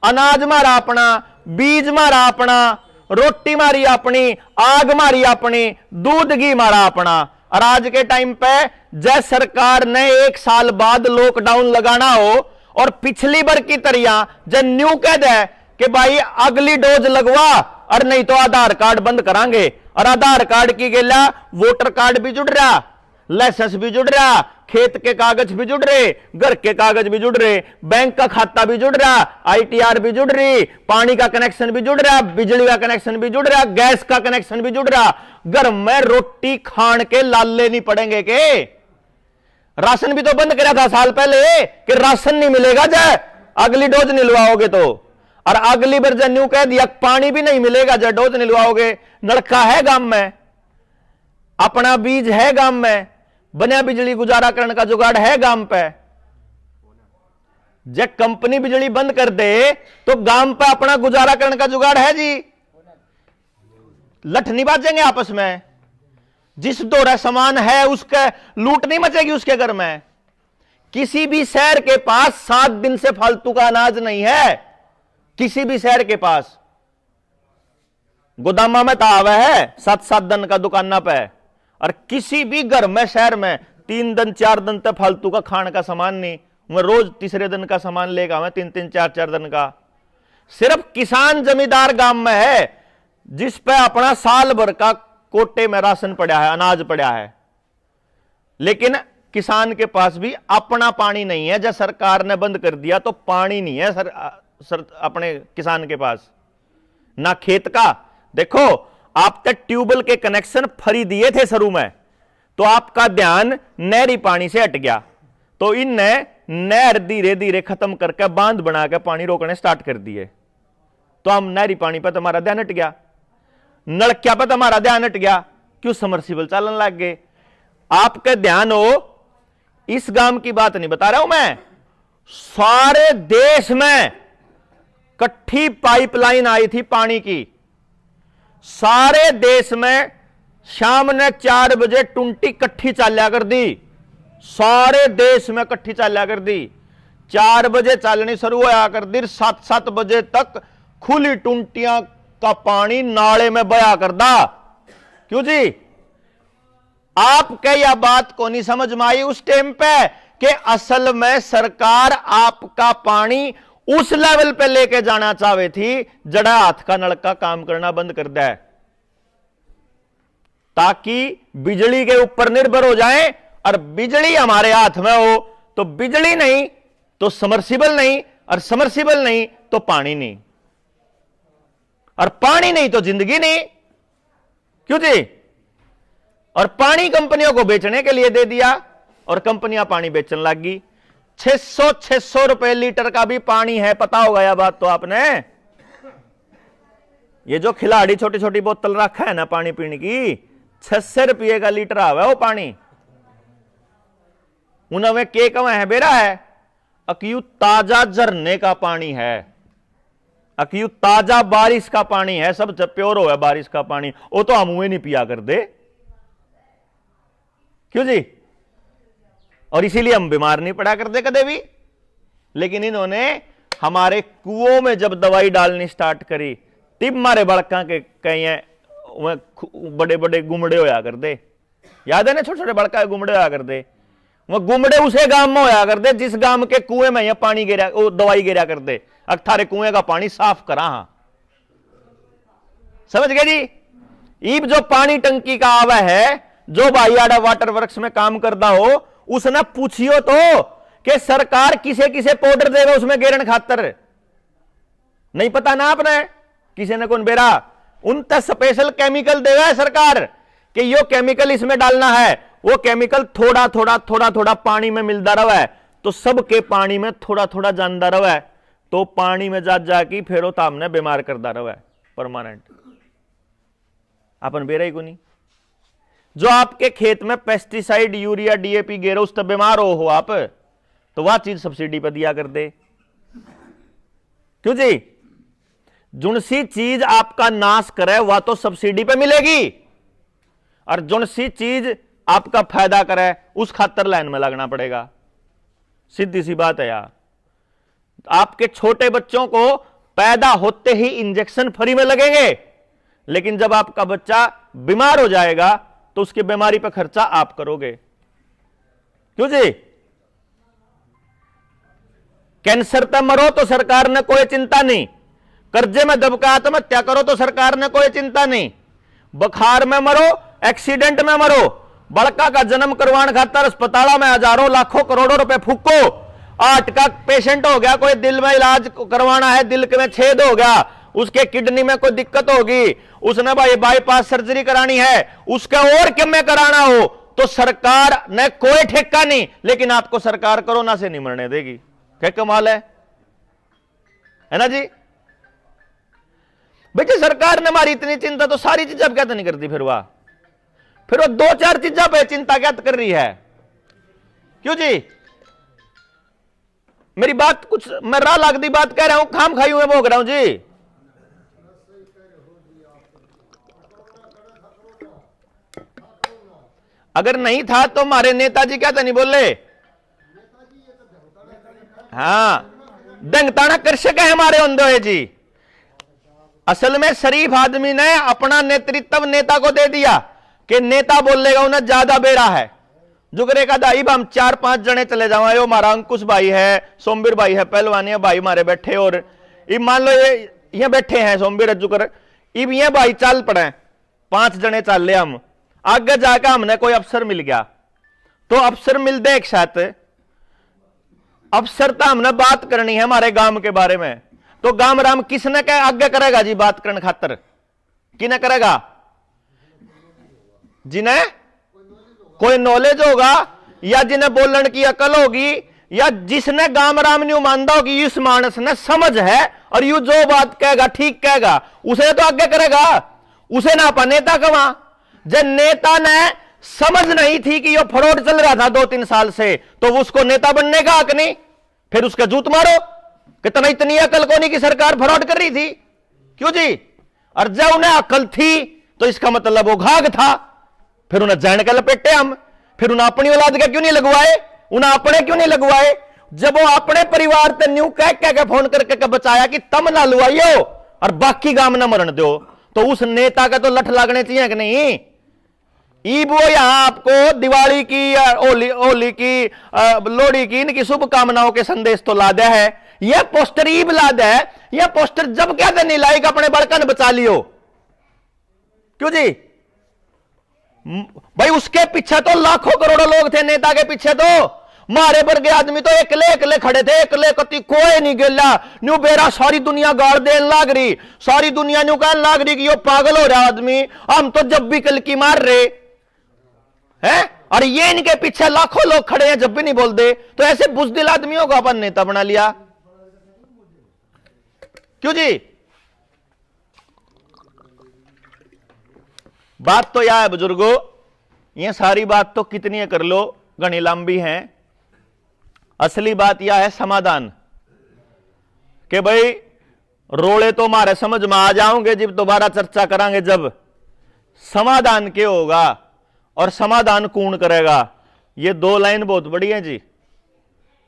अनाज मारा अपना, बीज मारा अपना, रोटी मारी अपनी, आग मारी अपनी, दूध घी मारा अपना। और आज के टाइम पे जय सरकार ने 1 साल बाद लॉकडाउन लगाना हो और पिछली बार की तरह जब न्यू कह दे कि भाई अगली डोज लगवा और नहीं तो आधार कार्ड बंद करांगे, और आधार कार्ड की गेला वोटर कार्ड भी जुड़ रहा, लाइसेंस भी जुड़ रहा, खेत के कागज भी जुड़ रहे, घर के कागज भी जुड़ रहे, बैंक का खाता भी जुड़ रहा, ITR भी जुड़ रही, पानी का कनेक्शन भी जुड़ रहा, बिजली का कनेक्शन भी जुड़ रहा, गैस का कनेक्शन भी जुड़ रहा। घर में रोटी खान के लाले नहीं पड़ेंगे के? राशन भी तो बंद करा था साल पहले कि राशन नहीं मिलेगा जय अगली डोज निलवाओगे तो, और अगली बार जब न्यू कह दिया पानी भी नहीं मिलेगा जब डोज निलवाओगे। नलका है गांव में, अपना बीज है गांव में, बना बिजली गुजारा करने का जुगाड़ है गांव पे। जब कंपनी बिजली बंद कर दे तो गांव पे अपना गुजारा करने का जुगाड़ है जी। लठ नहीं बाजेंगे आपस में, जिस दौरा सामान है उसके लूट नहीं मचेगी उसके घर में। किसी भी शहर के पास 7 दिन से फालतू का अनाज नहीं है, किसी भी शहर के पास। गोदामा में तावा है 7-7 दिन का दुकाना पे, और किसी भी घर में शहर में 3 दिन 4 दिन तक फालतू का खाने का सामान नहीं, मैं रोज तीसरे दिन का सामान लेगा, मैं 3-3 4-4 दिन का। सिर्फ किसान जमींदार गांव में है जिस पे अपना साल भर का कोटे में राशन पड़ा है, अनाज पड़ा है, लेकिन किसान के पास भी अपना पानी नहीं है। जब सरकार ने बंद कर दिया तो पानी नहीं है अपने किसान के पास, ना खेत का। देखो आप तक ट्यूबवेल के कनेक्शन फ्री दिए थे शुरू में, तो आपका ध्यान नहरी पानी से हट गया, तो इनने नहर धीरे धीरे खत्म करके बांध बना के पानी रोकने स्टार्ट कर दिए, तो हम नहरी पानी पर तुम्हारा ध्यान हट गया, नलकिया पर तुम्हारा ध्यान हट गया, क्यों समरसीबल चलन लग गए। आपका ध्यान हो, इस गांव की बात नहीं बता रहा हूं मैं, सारे देश में कट्ठी पाइपलाइन आई थी पानी की, सारे देश में शाम ने 4 बजे टुंटी कट्ठी चाल्या कर दी, सारे देश में कट्ठी चाल्या कर दी। 4 बजे चालनी शुरू होया कर दी, 7-7 बजे तक खुली टुंटियां का पानी नाले में बया कर दा। क्यों जी? आपके यह बात को नहीं समझ में आई उस टाइम पे कि असल में सरकार आपका पानी उस लेवल पे लेके जाना चाहे थी जड़ा हाथ का नलका काम करना बंद कर दे, ताकि बिजली के ऊपर निर्भर हो जाए, और बिजली हमारे हाथ में हो तो बिजली नहीं तो समरसीबल नहीं, और समरसीबल नहीं तो पानी नहीं, और पानी नहीं तो जिंदगी नहीं। क्यों जी? और पानी कंपनियों को बेचने के लिए दे दिया और कंपनियां पानी बेचने लग गई। 600 रुपए लीटर का भी पानी है, पता होगा यह बात तो आपने। ये जो खिलाड़ी छोटी छोटी बोतल रखा है ना पानी पीने की, 600 रुपये का लीटर आवा वो पानी। उनमें के कमा है बेरा है, अक्यू ताजा झरने का पानी है, अक्यू ताजा बारिश का पानी है, सब प्योर हो है बारिश का पानी, वो तो हम मुंह नहीं पिया कर दे। क्यों जी? और इसीलिए हम बीमार नहीं पड़ा करते कदे भी। लेकिन इन्होंने हमारे कुओं में जब दवाई डालनी स्टार्ट करी, तब हमारे बड़का के कहीं बड़े बड़े गुमड़े होया कर दे। याद है ना, छोटे छोटे बड़का गुमड़े होया कर दे। वह गुमड़े उसे गांव में होया कर दे जिस गांव के कुएं में यह पानी गिरा, वो दवाई गिरा कर दे, अठारे कुएं का पानी साफ करा। हाँ समझ गए जी? ईब जो पानी टंकी का आवा है, जो भाई आड़ा वाटर वर्क्स में काम करता हो, उसने पूछियो तो कि सरकार किसे किसे पाउडर देगा उसमें गेरन खातर, नहीं पता ना आपने, किसी ने कौन बेरा, उन तक स्पेशल केमिकल देगा है सरकार कि यो केमिकल इसमें डालना है, वो केमिकल थोड़ा थोड़ा पानी में मिलता रहा है, तो सबके पानी में थोड़ा थोड़ा जानता रहा है, तो पानी में जाके फिर वो तामने बीमार करता रहा है परमानेंट। अपन बेरा ही को नहीं। जो आपके खेत में पेस्टिसाइड यूरिया डीएपी गेरो उस तब बीमार हो आप, तो वह चीज सब्सिडी पर दिया कर दे। क्यों जी? जुनसी चीज आपका नाश करे वह तो सब्सिडी पे मिलेगी, और जुनसी चीज आपका फायदा करे उस खातर लाइन में लगना पड़ेगा। सीधी सी बात है यार। आपके छोटे बच्चों को पैदा होते ही इंजेक्शन फ्री में लगेंगे, लेकिन जब आपका बच्चा बीमार हो जाएगा तो उसकी बीमारी पर खर्चा आप करोगे। क्यों जी? कैंसर पे मरो तो सरकार ने कोई चिंता नहीं, कर्जे में दबका आत्महत्या करो तो सरकार ने कोई चिंता नहीं, बुखार में मरो, एक्सीडेंट में मरो, बड़का का जन्म करवाने खातर अस्पताल में हजारों लाखों करोड़ों रुपए फूको, हार्ट का पेशेंट हो गया, कोई दिल में इलाज करवाना है, दिल में छेद हो गया, उसके किडनी में कोई दिक्कत होगी, उसने भाई बाईपास सर्जरी करानी है, उसका और क्या में कराना हो, तो सरकार ने कोई ठेका नहीं, लेकिन आपको सरकार कोरोना से नहीं मरने देगी। क्या कमाल है ना जी? बेटे सरकार ने हमारी इतनी चिंता तो सारी चीजें अब क्या तो नहीं करती, फिर वो 2-4 चीजों पे चिंता क्या कर रही है। क्यों जी? मेरी बात कुछ मैं राह लागदी बात कह रहा हूं, खाम खाई हुए भोग रहा हूं जी। अगर नहीं था तो हमारे नेताजी क्या तो नहीं बोले? हाँ, दंगताना कृषक है हमारे अंदर जी। असल में शरीफ आदमी ने अपना नेतृत्व नेता को दे दिया कि नेता बोलेगा उन्हें ज्यादा बेरा है जुगरे का दाई हम 4-5 जने चले जाओ, यो हमारा अंकुश भाई है, सोमवीर भाई है, पहलवानी भाई हमारे बैठे, और इब मान लो ये बैठे हैं सोमवीर जुगर, इब ये भाई चल पड़े 5 जने चल ले, हम आगे जाकर हमने कोई अफसर मिल गया तो अफसर मिल दे एक साथ, अफसर तो हमने बात करनी है हमारे गांव के बारे में, तो गांव राम किसने कह आगे करेगा जी बात करने खातर, किने करेगा, जिन्हें कोई नॉलेज होगा या जिन्हें बोलने की अकल होगी या जिसने गांव राम न्यू मानता होगी इस मानस ने समझ है और यू जो बात कहेगा ठीक कहेगा उसे तो आगे करेगा, उसे ना अपा नेता कमा। जब नेता ने समझ नहीं थी कि ये फ्रॉड चल रहा था 2-3 साल से, तो उसको नेता बनने का हक नहीं, फिर उसका जूत मारो कितना, इतनी अकल को नहीं कि सरकार फ्रॉड कर रही थी, क्यों जी, और जब उन्हें अकल थी तो इसका मतलब वो घाघ था, फिर उन्हें जैन के लपेटे हम, फिर उन्हें अपनी औलाद के क्यों नहीं लगवाए, उन्हें अपने क्यों नहीं लगवाए, जब वो अपने परिवार ते न्यू कह के फोन करके बचाया कि तम ना लुआइयो और बाकी गांव ना मरण दो, तो उस नेता का तो लठ लगने चाहिए कि नहीं। ईब वो यहां आपको दिवाली की या होली की लोहड़ी की इनकी शुभकामनाओं के संदेश तो लादा है, यह पोस्टर ईब लादा है, यह पोस्टर जब कहते नहीं लाएगा अपने बड़कन बचा लियो, क्यों जी भाई, उसके पीछे तो लाखों करोड़ों लोग थे नेता के पीछे, तो मारे वर्गे आदमी तो एकले खड़े थे, एकले कति कोई नहीं गिला, न्यू बेरा सारी दुनिया गाड़ देने लाग रही, सारी दुनिया न्यू कहने लाग रही कि यो पागल हो रहा आदमी, हम तो जब भी कल की मार रहे हैं, और ये इनके पीछे लाखों लोग खड़े हैं जब भी नहीं बोल दे, तो ऐसे बुजदिल आदमियों को अपन नेता बना लिया, क्यों जी। बात तो यह है बुजुर्गों, ये सारी बात तो कितनी कर लो घनी लंबी है, असली बात यह है समाधान, कि भाई रोले तो हमारे समझ में आ जाओगे जब दोबारा चर्चा करांगे, जब समाधान क्या होगा और समाधान कौन करेगा, ये 2 लाइन बहुत बड़ी है जी,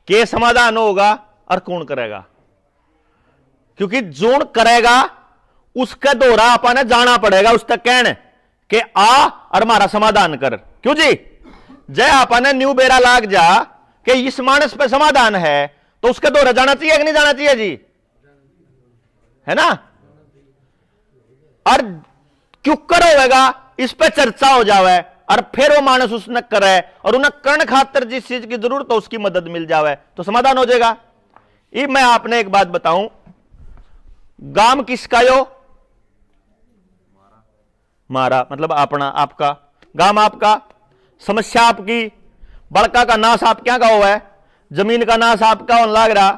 के समाधान होगा और कौन करेगा, क्योंकि जोन करेगा उसका दोहरा अपने जाना पड़ेगा उस तक कहने कि आ और हमारा समाधान कर, क्यों जी। जय अपने न्यू बेरा लाग जा कि इस मानस पे समाधान है, तो उसका दोहरा जाना चाहिए कि नहीं जाना चाहिए जी, है ना, और क्यों करोगा इस पे चर्चा हो जावे और फिर वो मानस उसने करे और उन्हें कर्ण खातर जिस चीज की जरूरत हो उसकी मदद मिल जावे तो समाधान हो जाएगा। ये मैं आपने एक बात बताऊं, गांव किसका यो, मारा मतलब अपना, आपका गांव आपका, समस्या आपकी, बड़का का नाश आप क्या का हुआ है, जमीन का नाश आपका होने लग रहा,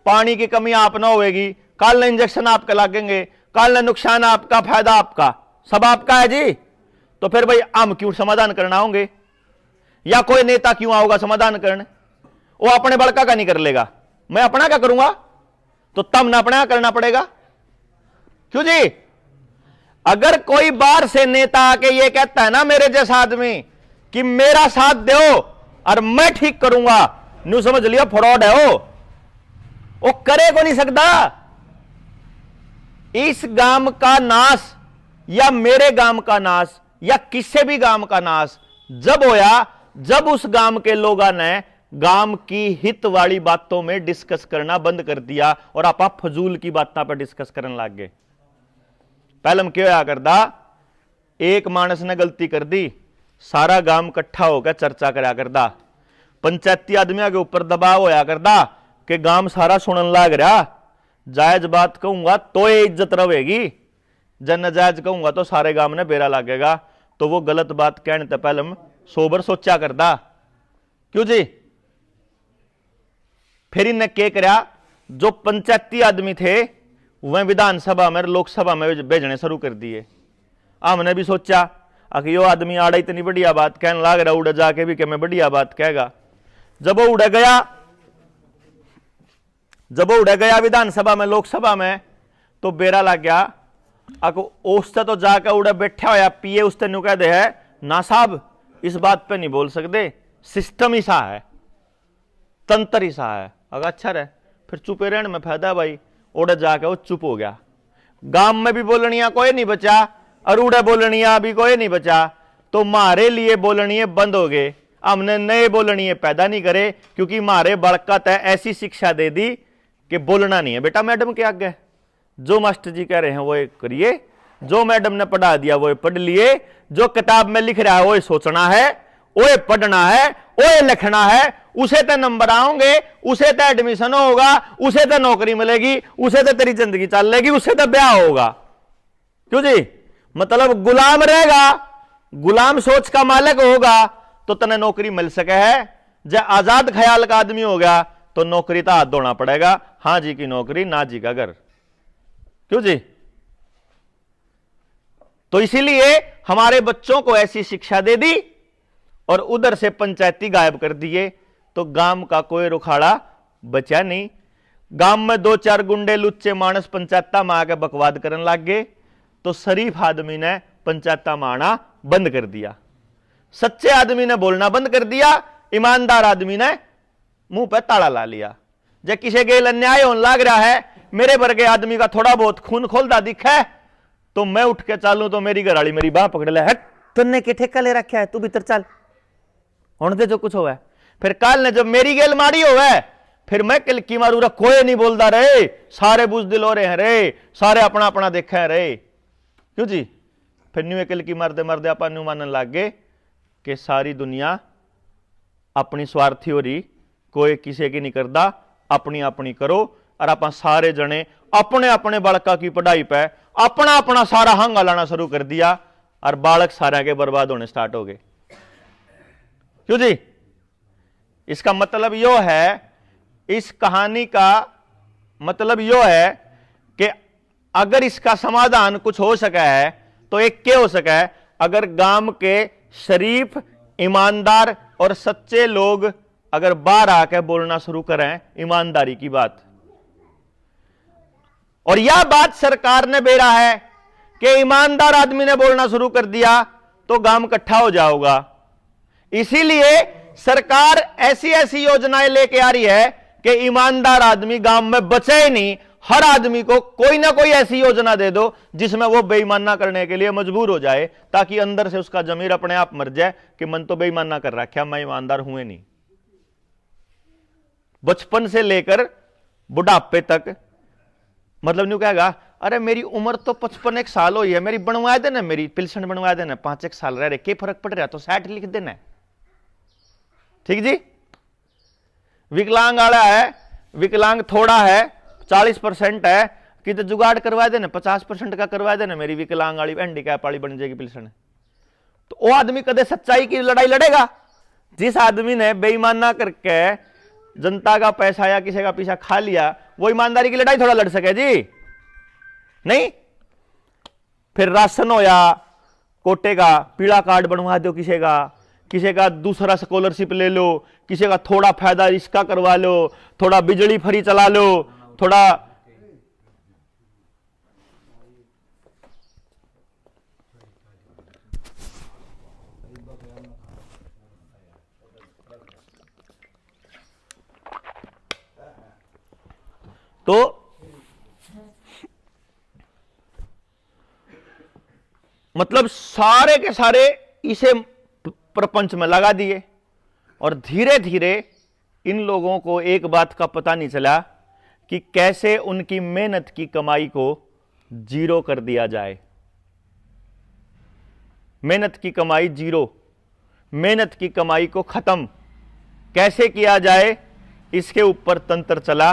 पानी की कमी आप ना होगी, काल इंजेक्शन आपके लगेंगे, काल नुकसान आपका, फायदा आपका, सब आपका है जी, तो फिर भाई हम क्यों समाधान करना होंगे, या कोई नेता क्यों आओगा समाधान करने, वो अपने बड़का का नहीं कर लेगा, मैं अपना क्या करूंगा, तो तब ना अपना करना पड़ेगा, क्यों जी। अगर कोई बाहर से नेता आके ये कहता है ना मेरे जैसा आदमी कि मेरा साथ दो और मैं ठीक करूंगा, न्यू समझ लिया फ्रॉड है वो करे को नहीं सकता। इस गांव का नाश या मेरे गांव का नाश या किसी भी गांव का नाश जब होया जब उस गांव के लोगों ने गांव की हित वाली बातों में डिस्कस करना बंद कर दिया और आप फजूल की बातों पर डिस्कस करने लग गए। पहले हम क्या करता, एक मानस ने गलती कर दी, सारा गांव इकट्ठा होकर चर्चा करा करता, पंचायती आदमियों के ऊपर दबाव होया करता कि गांव सारा सुनने लग रहा, जायज बात कहूंगा तो ये इज्जत रहेगी, जब नाजायज कहूंगा तो सारे गांव ने बेरा लगेगा, तो वो गलत बात कहने से पहले हम 100 बार सोचा करता, क्यों जी। फिर इन्हें क्या करा, जो पंचायती आदमी थे वह विधानसभा में लोकसभा में भेजने शुरू कर दिए। हमने भी सोचा कि यो आदमी आड़ा इतनी बढ़िया बात कहने लग रहा, उड़ जाके भी कि मैं बढ़िया बात कहेगा। जब वो उड़ गया विधानसभा में लोकसभा में तो बेरा लग गया, उससे तो जाकर उड़ा बैठा होया पिए उससे न्यू कह दे है ना साहब इस बात पे नहीं बोल सकते, सिस्टम ही सा है, तंत्र ही सा है। अगर अच्छा रहे फिर चुपे रहने में फायदा भाई, उड़े जाके वो चुप हो गया। गांव में भी बोलनिया कोई नहीं बचा और उड़े बोलनिया भी कोई नहीं बचा, तो मारे लिए बोलनिए बंद हो गए। हमने नए बोलनिए पैदा नहीं करे, क्योंकि मारे बड़कत है ऐसी शिक्षा दे दी कि बोलना नहीं है बेटा मैडम के आगे। जो मास्टर जी कह रहे हैं वो करिए, जो मैडम ने पढ़ा दिया वो पढ़ लिए, जो किताब में लिख रहा है वो सोचना है, वो पढ़ना है, वो लिखना है, उसे तो नंबर आओगे, उसे तो एडमिशन होगा, उसे तो नौकरी मिलेगी, उसे तो तेरी जिंदगी चलेगी, उसे तो ब्याह होगा। क्यों जी? मतलब गुलाम रहेगा, गुलाम सोच का मालिक होगा तो तने नौकरी मिल सके है। जब आजाद ख्याल का आदमी हो गया तो नौकरी तो हाथ धोना पड़ेगा, हां जी की नौकरी ना जी का घर। क्यों जी? तो इसीलिए हमारे बच्चों को ऐसी शिक्षा दे दी और उधर से पंचायती गायब कर दिए, तो गांव का कोई रुखाड़ा बचा नहीं। गांव में 2-4 गुंडे लुच्चे मानस पंचायता में आके बकवाद करने लग गए, तो शरीफ आदमी ने पंचायता में आना बंद कर दिया, सच्चे आदमी ने बोलना बंद कर दिया, ईमानदार आदमी ने मुंह पे ताला ला लिया। जब किसी के अन्याय होने लग रहा है, मेरे वर्गे आदमी का थोड़ा बहुत खून खोलता दिखा तो मैं उठ के चालू तो मेरी घरवाली मेरी बाह पकड़ ले, हट तुमने के ठेका ले रखा है, तू भीतर चल होने दे जो कुछ होगा। फिर काल ने जब मेरी गेल मारी होवे, फिर मैं किलकी मारू रहा, कोई नहीं बोलता रहे, सारे बुजदिल हो रहे हैं रे, सारे अपना अपना देखे हैं रे। क्यों जी? फिर न्यू किलकी मारते मारते आप न्यू मानने लग गए कि सारी दुनिया अपनी स्वार्थी हो रही, कोई किसी की नहीं करता, अपनी अपनी करो। और आप सारे जने अपने अपने बालका की पढ़ाई पे अपना अपना सारा हंगा लाना शुरू कर दिया और बालक सारे के बर्बाद होने स्टार्ट हो गए। क्यों जी? इसका मतलब यो है, इस कहानी का मतलब यो है कि अगर इसका समाधान कुछ हो सका है तो एक क्या हो सका है, अगर गांव के शरीफ ईमानदार और सच्चे लोग अगर बाहर आकर बोलना शुरू करें ईमानदारी की बात, और यह बात सरकार ने बेरा है कि ईमानदार आदमी ने बोलना शुरू कर दिया तो गांव इकट्ठा हो जाओगा। इसीलिए सरकार ऐसी ऐसी योजनाएं लेके आ रही है कि ईमानदार आदमी गांव में बचे ही नहीं, हर आदमी को कोई ना कोई ऐसी योजना दे दो जिसमें वो बेईमाना करने के लिए मजबूर हो जाए, ताकि अंदर से उसका जमीर अपने आप मर जाए कि मन तो बेईमाना कर रखा, मैं ईमानदार हुए नहीं। बचपन से लेकर बुढ़ापे तक, मतलब न्यू कहेगा अरे मेरी उम्र तो 55 साल हुई है, मेरी बनवा देना, मेरी पेंशन बनवा देना, 5 साल रह रहे, क्या फर्क पड़ रहा, तो 60 लिख देना। ठीक जी? विकलांग वाला है, विकलांग थोड़ा है, 40% है कि तो जुगाड़ करवा देना, 50% का करवा देना, मेरी विकलांग वाली हैंडीकैप वाली बन जाएगी पेंशन। तो वो आदमी कदे सच्चाई की लड़ाई लड़ेगा? जिस आदमी ने बेईमाना करके जनता का पैसा या किसी का पीछा खा लिया, वो ईमानदारी की लड़ाई थोड़ा लड़ सके जी? नहीं। फिर राशन हो या कोटे का पीला कार्ड बनवा दो, किसी का दूसरा स्कॉलरशिप ले लो, किसी का थोड़ा फायदा इसका करवा लो, थोड़ा बिजली फ्री चला लो, थोड़ा तो मतलब सारे के सारे इसे प्रपंच में लगा दिए, और धीरे धीरे इन लोगों को एक बात का पता नहीं चला कि कैसे उनकी मेहनत की कमाई को जीरो कर दिया जाए। मेहनत की कमाई जीरो, मेहनत की कमाई को खत्म कैसे किया जाए, इसके ऊपर तंत्र चला।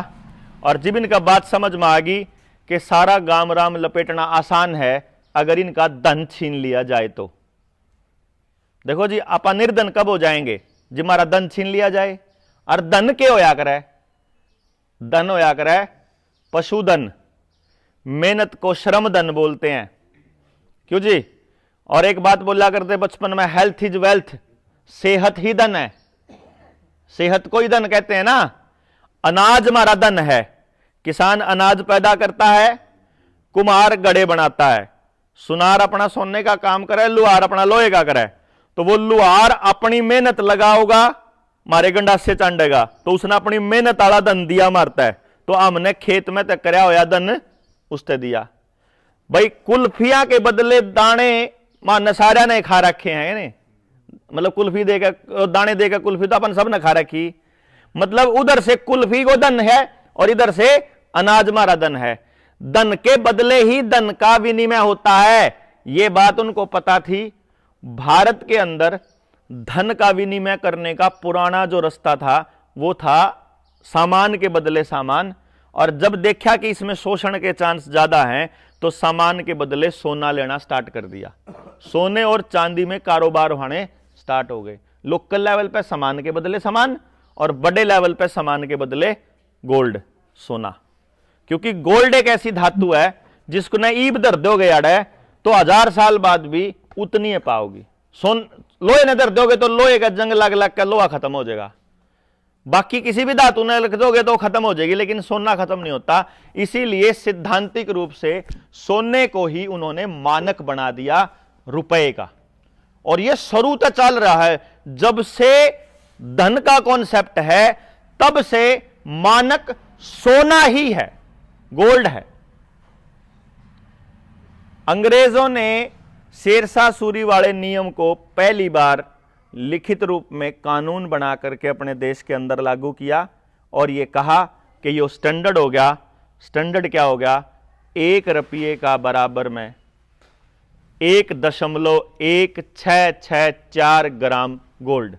और जब इनका बात समझ में आ गई कि सारा गाम राम लपेटना आसान है अगर इनका धन छीन लिया जाए तो। देखो जी, आपा निर्धन कब हो जाएंगे? जब हमारा धन छीन लिया जाए। और धन क्या होया करे? धन होया करे पशुधन, मेहनत को श्रम धन बोलते हैं। क्यों जी? और एक बात बोला करते बचपन में, हेल्थ इज वेल्थ, सेहत ही धन है। सेहत को ही धन कहते हैं ना। अनाज हमारा धन है, किसान अनाज पैदा करता है, कुम्हार गड़े बनाता है, सुनार अपना सोने का काम करे, लुहार अपना लोहे का करे। तो वो लुहार अपनी मेहनत लगाओगा, मारे गंडासे चांडेगा, तो उसने अपनी मेहनत वाला धन दिया मारता है। तो हमने खेत में तक करया होया धन उसने दिया। भाई कुल्फिया के बदले दाने मां नसारा ने खा रखे हैं ने, मतलब कुल्फी देकर दाने देकर कुल्फी तो अपन सब ने खा रखी, मतलब उधर से कुल्फी को धन है और इधर से अनाज मारा धन है, धन के बदले ही धन का विनिमय होता है। यह बात उनको पता थी। भारत के अंदर धन का विनिमय करने का पुराना जो रास्ता था वो था सामान के बदले सामान, और जब देखा कि इसमें शोषण के चांस ज्यादा हैं तो सामान के बदले सोना लेना स्टार्ट कर दिया। सोने और चांदी में कारोबार होने स्टार्ट हो गए। लोकल लेवल पे सामान के बदले सामान और बड़े लेवल पे सामान के बदले गोल्ड, सोना। क्योंकि गोल्ड एक ऐसी धातु है जिसको न ईब दर दोगे अड़े तो 1000 साल बाद भी उतनी है पाओगी। लोहे ने दर दोगे तो लोहे का जंग लग लग कर लोहा खत्म हो जाएगा। बाकी किसी भी धातु ने लिख दोगे तो खत्म हो जाएगी, लेकिन सोना खत्म नहीं होता। इसीलिए सिद्धांतिक रूप से सोने को ही उन्होंने मानक बना दिया रुपए का। और यह शुरू तो चल रहा है, जब से धन का कॉन्सेप्ट है तब से मानक सोना ही है, गोल्ड है। अंग्रेजों ने शेरशाह सूरी वाले नियम को पहली बार लिखित रूप में कानून बना करके अपने देश के अंदर लागू किया और यह कहा कि ये स्टैंडर्ड हो गया। स्टैंडर्ड क्या हो गया? 1 रुपये का बराबर में 1.1664 ग्राम गोल्ड।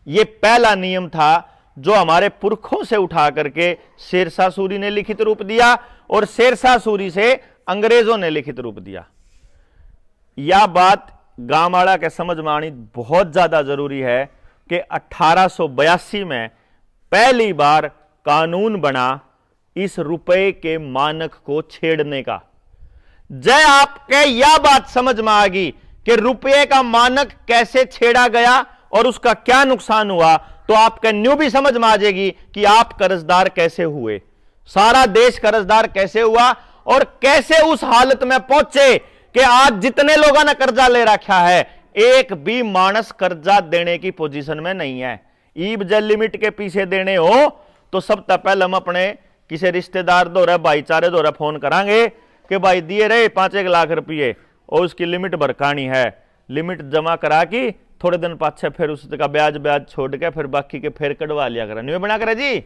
यह पहला नियम था जो हमारे पुरखों से उठा करके शेरशाह सूरी ने लिखित रूप दिया और शेरशाह सूरी से अंग्रेजों ने लिखित रूप दिया। यह बात गांव वाला के समझ में आनी बहुत ज्यादा जरूरी है कि 1882 में पहली बार कानून बना इस रुपए के मानक को छेड़ने का। जय आपके यह बात समझ में आ गई कि रुपये का मानक कैसे छेड़ा गया और उसका क्या नुकसान हुआ, तो आपके न्यू भी समझ में आ जाएगी कि आप कर्जदार कैसे हुए, सारा देश कर्जदार कैसे हुआ और कैसे उस हालत में पहुंचे कि आज जितने लोगों ने कर्जा ले रखा है एक भी मानस कर्जा देने की पोजीशन में नहीं है। ईब जल लिमिट के पीछे देने हो तो सबसे पहले हम अपने किसी रिश्तेदार द्वारा भाईचारे द्वारा फोन करांगे कि भाई दिए रहे 5-1 लाख रुपये और उसकी लिमिट भरकानी है। लिमिट जमा करा की थोड़े दिन पाछे फिर उसका ब्याज छोड़ के फिर बाकी के फिर कटवा लिया करा। नहीं बना करे जी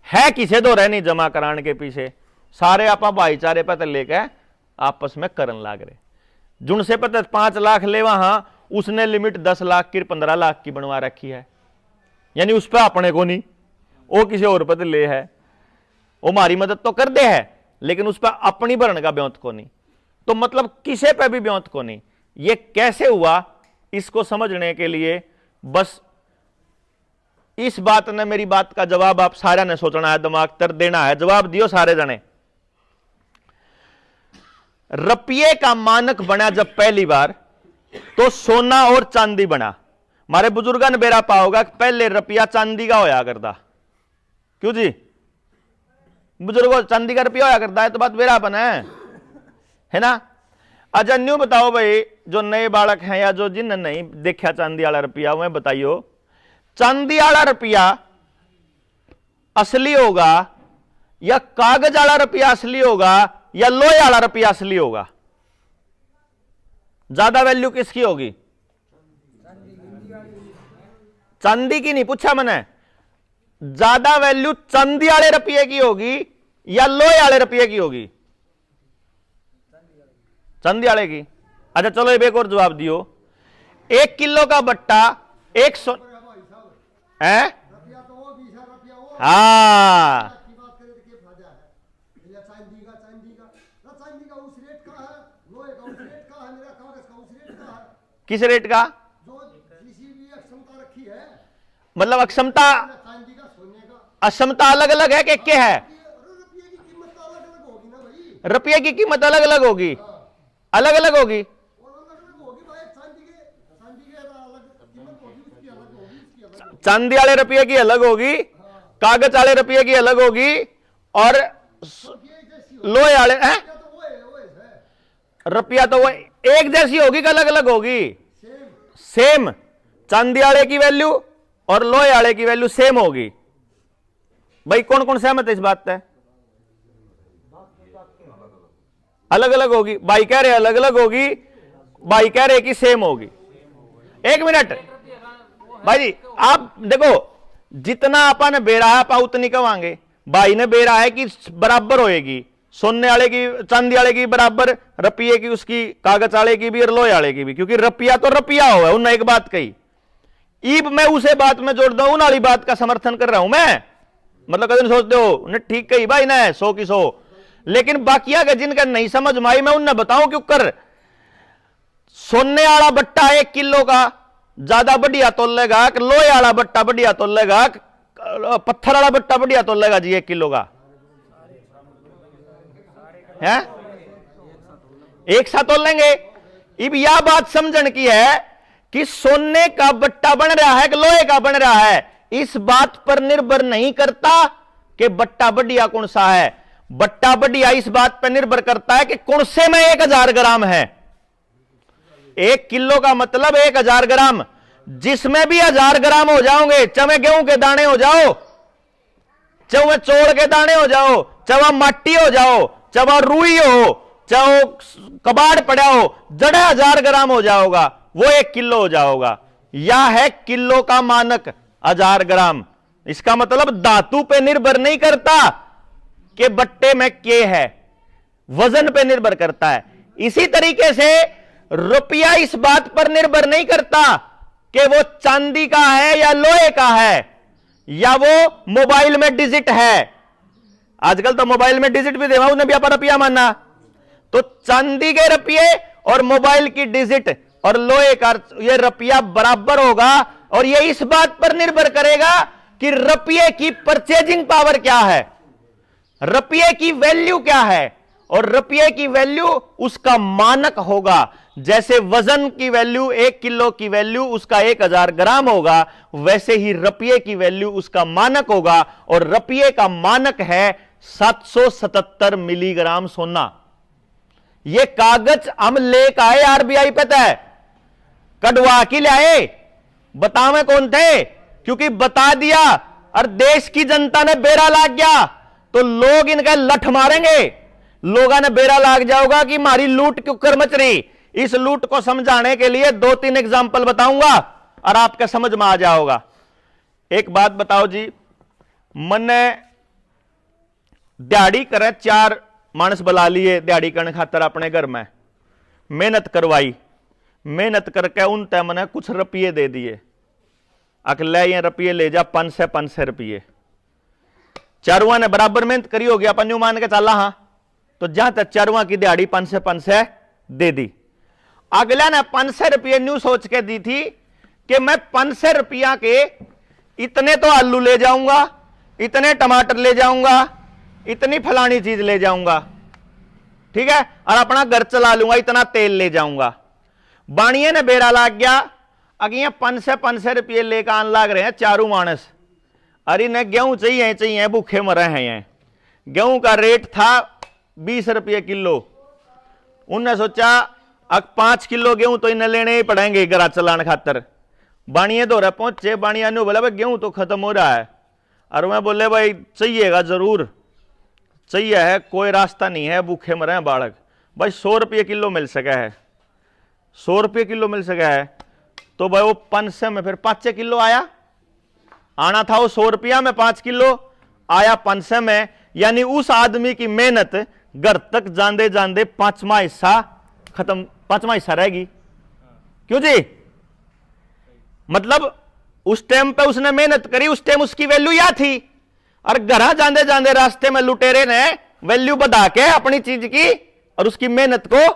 है किसे द्वारा नहीं जमा कराने के पीछे, सारे आप भाईचारे पर लेके आपस में करन लाग रहे। जुन से पता 5 लाख ले वहां उसने लिमिट 10 लाख की 15 लाख की बनवा रखी है, यानी उस पर अपने को नहीं, वो किसी और पर ले है, वो हमारी मदद तो कर दे है लेकिन उस पर अपनी भरण का ब्योंत को नहीं। तो मतलब किसे पे भी ब्योंत को नहीं। ये कैसे हुआ इसको समझने के लिए बस इस बात ने मेरी बात का जवाब आप सारे ने सोचना है, दिमाग तर देना है। जवाब दियो सारे जने। रुपये का मानक बना जब पहली बार तो सोना और चांदी बना। हमारे बुजुर्गों ने बेरा पाओगा कि पहले रुपया चांदी का होया करता। क्यों जी? बुजुर्गों चांदी का रुपया होया करता है तो बात बेरा बना है ना। अच्छा न्यू बताओ भाई, जो नए बालक हैं या जो जिन नहीं देखा चांदी वाला रुपया, वह बताइयो चांदी वाला रुपया असली होगा या कागज वाला रुपया असली होगा या लोहे वाला रुपया असली होगा? ज्यादा वैल्यू किसकी होगी? चांदी की नहीं पूछा मैंने, ज्यादा वैल्यू चांदी वाले रुपये की होगी या लोहे वाले रुपये की होगी? चांदी वाले की। अच्छा चलो एक और जवाब दियो। 1 किलो का बट्टा 100 है। हाँ किस रेट का? मतलब अक्षमता अक्षमता अलग अलग है कि क्या है? रुपये की कीमत अलग अलग होगी, अलग अलग होगी। चांदी वाले रुपये की अलग होगी, कागज वाले रुपये की अलग होगी और लोहे वाले रुपया तो वो एक जैसी होगी कि अलग अलग होगी? सेम। चांदी वाले की वैल्यू और लोहे वाले की वैल्यू सेम होगी। भाई कौन कौन सहमत है इस बात पे? अलग अलग होगी। भाई कह रहे अलग अलग होगी भाई कह रहे कि सेम होगी। एक मिनट भाई जी, आप देखो जितना अपन बेरा है आप उतनी कवांगे। भाई ने बेरा है कि बराबर होएगी, सोने वाले की चांदी वाले की बराबर, रुपये की उसकी, कागज वाले की भी और लोहे वाले की भी, क्योंकि रुपया तो रुपया हुआ है। उन्होंने एक बात कही, ईब मैं उसे बात में जोड़ दूं, उन वाली बात का समर्थन कर रहा हूं मैं। मतलब कभी सोचते हो उन्हें ठीक कही भाई ने 100 की 100, लेकिन बाकिया के जिनका नहीं समझ में आई मैं उन्हें बताऊं क्यों कर। सोने वाला बट्टा 1 किलो का ज्यादा बढ़िया तोलेगा कि लोहे वाला बट्टा बढ़िया तोलेगा, पत्थर वाला बट्टा बढ़िया तोलेगा जी 1 किलो का है? एक साथ तोल लेंगे। अब यह बात समझने की है कि सोने का बट्टा बन रहा है कि लोहे का बन रहा है, इस बात पर निर्भर नहीं करता कि बट्टा बढ़िया कौन सा है। बट्टा बढ़िया इस बात पर निर्भर करता है कि कौन से में 1000 ग्राम है। 1 किलो का मतलब 1000 ग्राम, जिसमें भी 1000 ग्राम हो जाओगे, चाहे गेहूं के दाने हो जाओ, चाहे चौड़ के दाने हो जाओ, चाहे माटी हो जाओ, चाहे रुई हो, चाहे कबाड़ पड़ा हो, जड़ा 1000 ग्राम हो जाओगा, वो 1 किलो हो जाओगा। यह है किलो का मानक 1000 ग्राम। इसका मतलब धातु पे निर्भर नहीं करता कि बट्टे में के है, वजन पे निर्भर करता है। इसी तरीके से रुपया इस बात पर निर्भर नहीं करता कि वो चांदी का है या लोहे का है, या वो मोबाइल में डिजिट है। आजकल तो मोबाइल में डिजिट भी देवा, उन्हें भी आप रुपया मानना। तो चांदी के रुपये और मोबाइल की डिजिट और लोहे का ये रुपया बराबर होगा, और ये इस बात पर निर्भर करेगा कि रुपये की परचेजिंग पावर क्या है, रुपये की वैल्यू क्या है, और रुपये की वैल्यू उसका मानक होगा। जैसे वजन की वैल्यू 1 किलो की वैल्यू उसका 1000 ग्राम होगा, वैसे ही रुपये की वैल्यू उसका मानक होगा, और रुपये का मानक है 777 मिलीग्राम सोना। ये कागज हम लेकर आए आरबीआई पे तय कटवा के लाए, बतावे कौन थे, क्योंकि बता दिया और देश की जनता ने बेरा लाग गया तो लोग इनका लठ मारेंगे। लोगों ने बेरा लाग जाओगा कि हमारी लूट क्यों कर मच रही। इस लूट को समझाने के लिए 2-3 एग्जाम्पल बताऊंगा और आपका समझ में आ जाओगा। एक बात बताओ जी, मने दिहाड़ी करे 4 मानस बुला लिए दिहाड़ी करने खातर अपने घर में, मेहनत करवाई, मेहनत करके उन तय मैंने कुछ रुपये दे दिए, अकले ये रुपये ले जा 500 रुपये। चारुआ ने बराबर मेहनत करी होगी, अपन यूं मान के चला, हाँ, तो जहां तक चारुआ की दिहाड़ी 500 दे दी। अगला ने 500 रुपये न्यू सोच के दी थी कि मैं 500 रुपया के इतने तो आलू ले जाऊंगा, इतने टमाटर ले जाऊंगा, इतनी फलानी चीज ले जाऊंगा, ठीक है, और अपना घर चला लूंगा, इतना तेल ले जाऊंगा। बाणिये ने बेरा लाग गया, अगिया 500 रुपये लेकर आन लाग रहे हैं चारू मानस। अरे ने गेहूं चाहिए भूखे मरे हैं। गेहूं का रेट था 20 रुपये किलो। उनने सोचा अब 5 किलो गेहूं तो इन्हें लेने ही पड़ेंगे घर चलाने खातर। बाणिये दो पहुंचे, बाणिया ने बोला भाई गेहूं तो खत्म हो रहा है, और मैं बोले भाई चाहिएगा, जरूर चाहिए है, कोई रास्ता नहीं है, भूखे मरे हैं बालक। भाई 100 रुपये किलो मिल सका है, 100 रुपये किलो मिल सका है, तो भाई वो 500 में फिर 5 किलो आया। आना था वो 100 रुपया में, 5 किलो आया 500 में। यानी उस आदमी की मेहनत घर तक जांदे जांदे 5वां हिस्सा खत्म, 5वां हिस्सा रहेगी। क्यों जी? मतलब उस टाइम पे उसने मेहनत करी, उस टाइम उसकी वैल्यू या थी, और घर जांदे जांदे रास्ते में लुटेरे ने वैल्यू बढ़ा के अपनी चीज की और उसकी मेहनत को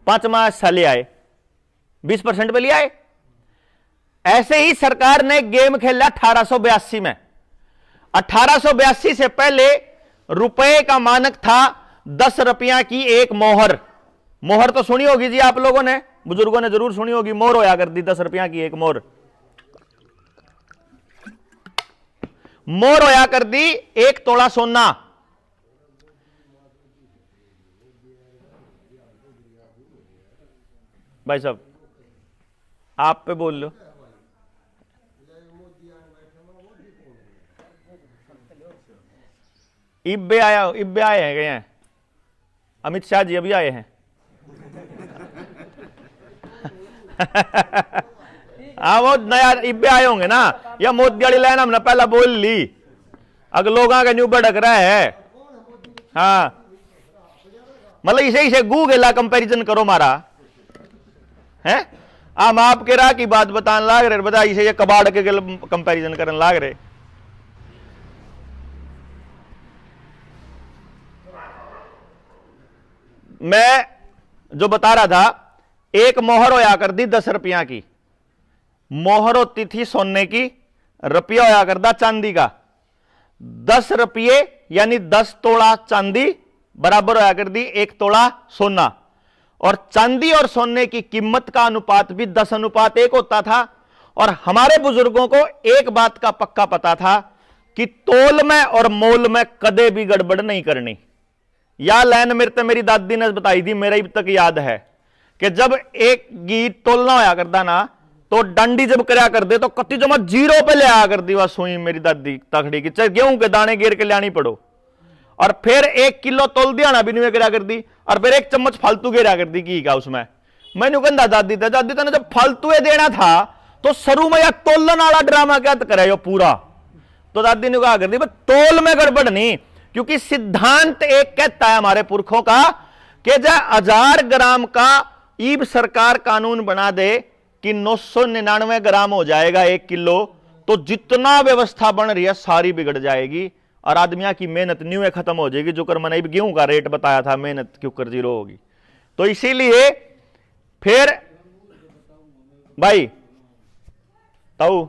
5वां हिस्सा ले आए, 20% पे ले आए। ऐसे ही सरकार ने गेम खेला 1882 में। 1882 से पहले रुपए का मानक था 10 रुपया की एक मोहर। मोहर तो सुनी होगी जी आप लोगों ने, बुजुर्गों ने जरूर सुनी होगी, मोहर होया करती 10 रुपया की एक मोहर। मोहर होया कर दी 1 तोला सोना। भाई साहब आप पे बोल लो। इब्बे आए हैं, गए हैं, अमित शाह जी अभी आए हैं। हाँ वो नया इब्बे आए होंगे ना, या मोदी वाली लाइन हमने पहला बोल ली, अगर लोग आगे न्यू भड़क रहा है। हाँ मतलब इसे इसे गूगल कंपैरिजन करो मारा है, हम आपके राह की बात बताने लाग रहे, बता इसे ये कबाड़ के कंपैरिजन करने लाग रहे। मैं जो बता रहा था, एक मोहर होया कर दी 10 रुपया की, मोहर होती थी सोने की, रुपया होया करता चांदी का। 10 रुपये यानी 10 तोला चांदी बराबर होया कर दी 1 तोला सोना। और चांदी और सोने की कीमत का अनुपात भी 10:1 होता था। और हमारे बुजुर्गों को एक बात का पक्का पता था कि तोल में और मोल में कदे भी गड़बड़ नहीं करनी। या लाइन मेरी दादी ने बताई थी, मेरा अब तक याद है कि जब एक गीत तोलना होया करता ना, तो डंडी जब करया कर दे तो कत्ती जमा 0 पे ले आया कर दी वह सुई मेरी दादी तखड़ी की, चाहे गेहूं के दाने गिर के लानी पड़ो। और फिर 1 किलो तोल दिया ना बिनु करया कर दी, और फिर 1 चम्मच फालतू गिरा कर दी घी का उसमें। मैंने कहता दादी ने जब फालतू देना था तो शुरू में या तोलन वाला ड्रामा क्या करे पूरा। तो दादी ने कहा कर दी तोल में गड़बड़ नहीं, क्योंकि सिद्धांत एक कहता है हमारे पुरखों का कि जब 1000 ग्राम का ईब सरकार कानून बना दे कि 999 ग्राम हो जाएगा 1 किलो, तो जितना व्यवस्था बन रही है सारी बिगड़ जाएगी और आदमिया की मेहनत न्यू है खत्म हो जाएगी। जो कर मैंने गेहूं का रेट बताया था, मेहनत क्यों कर 0 होगी। तो इसीलिए फिर भाई ताऊ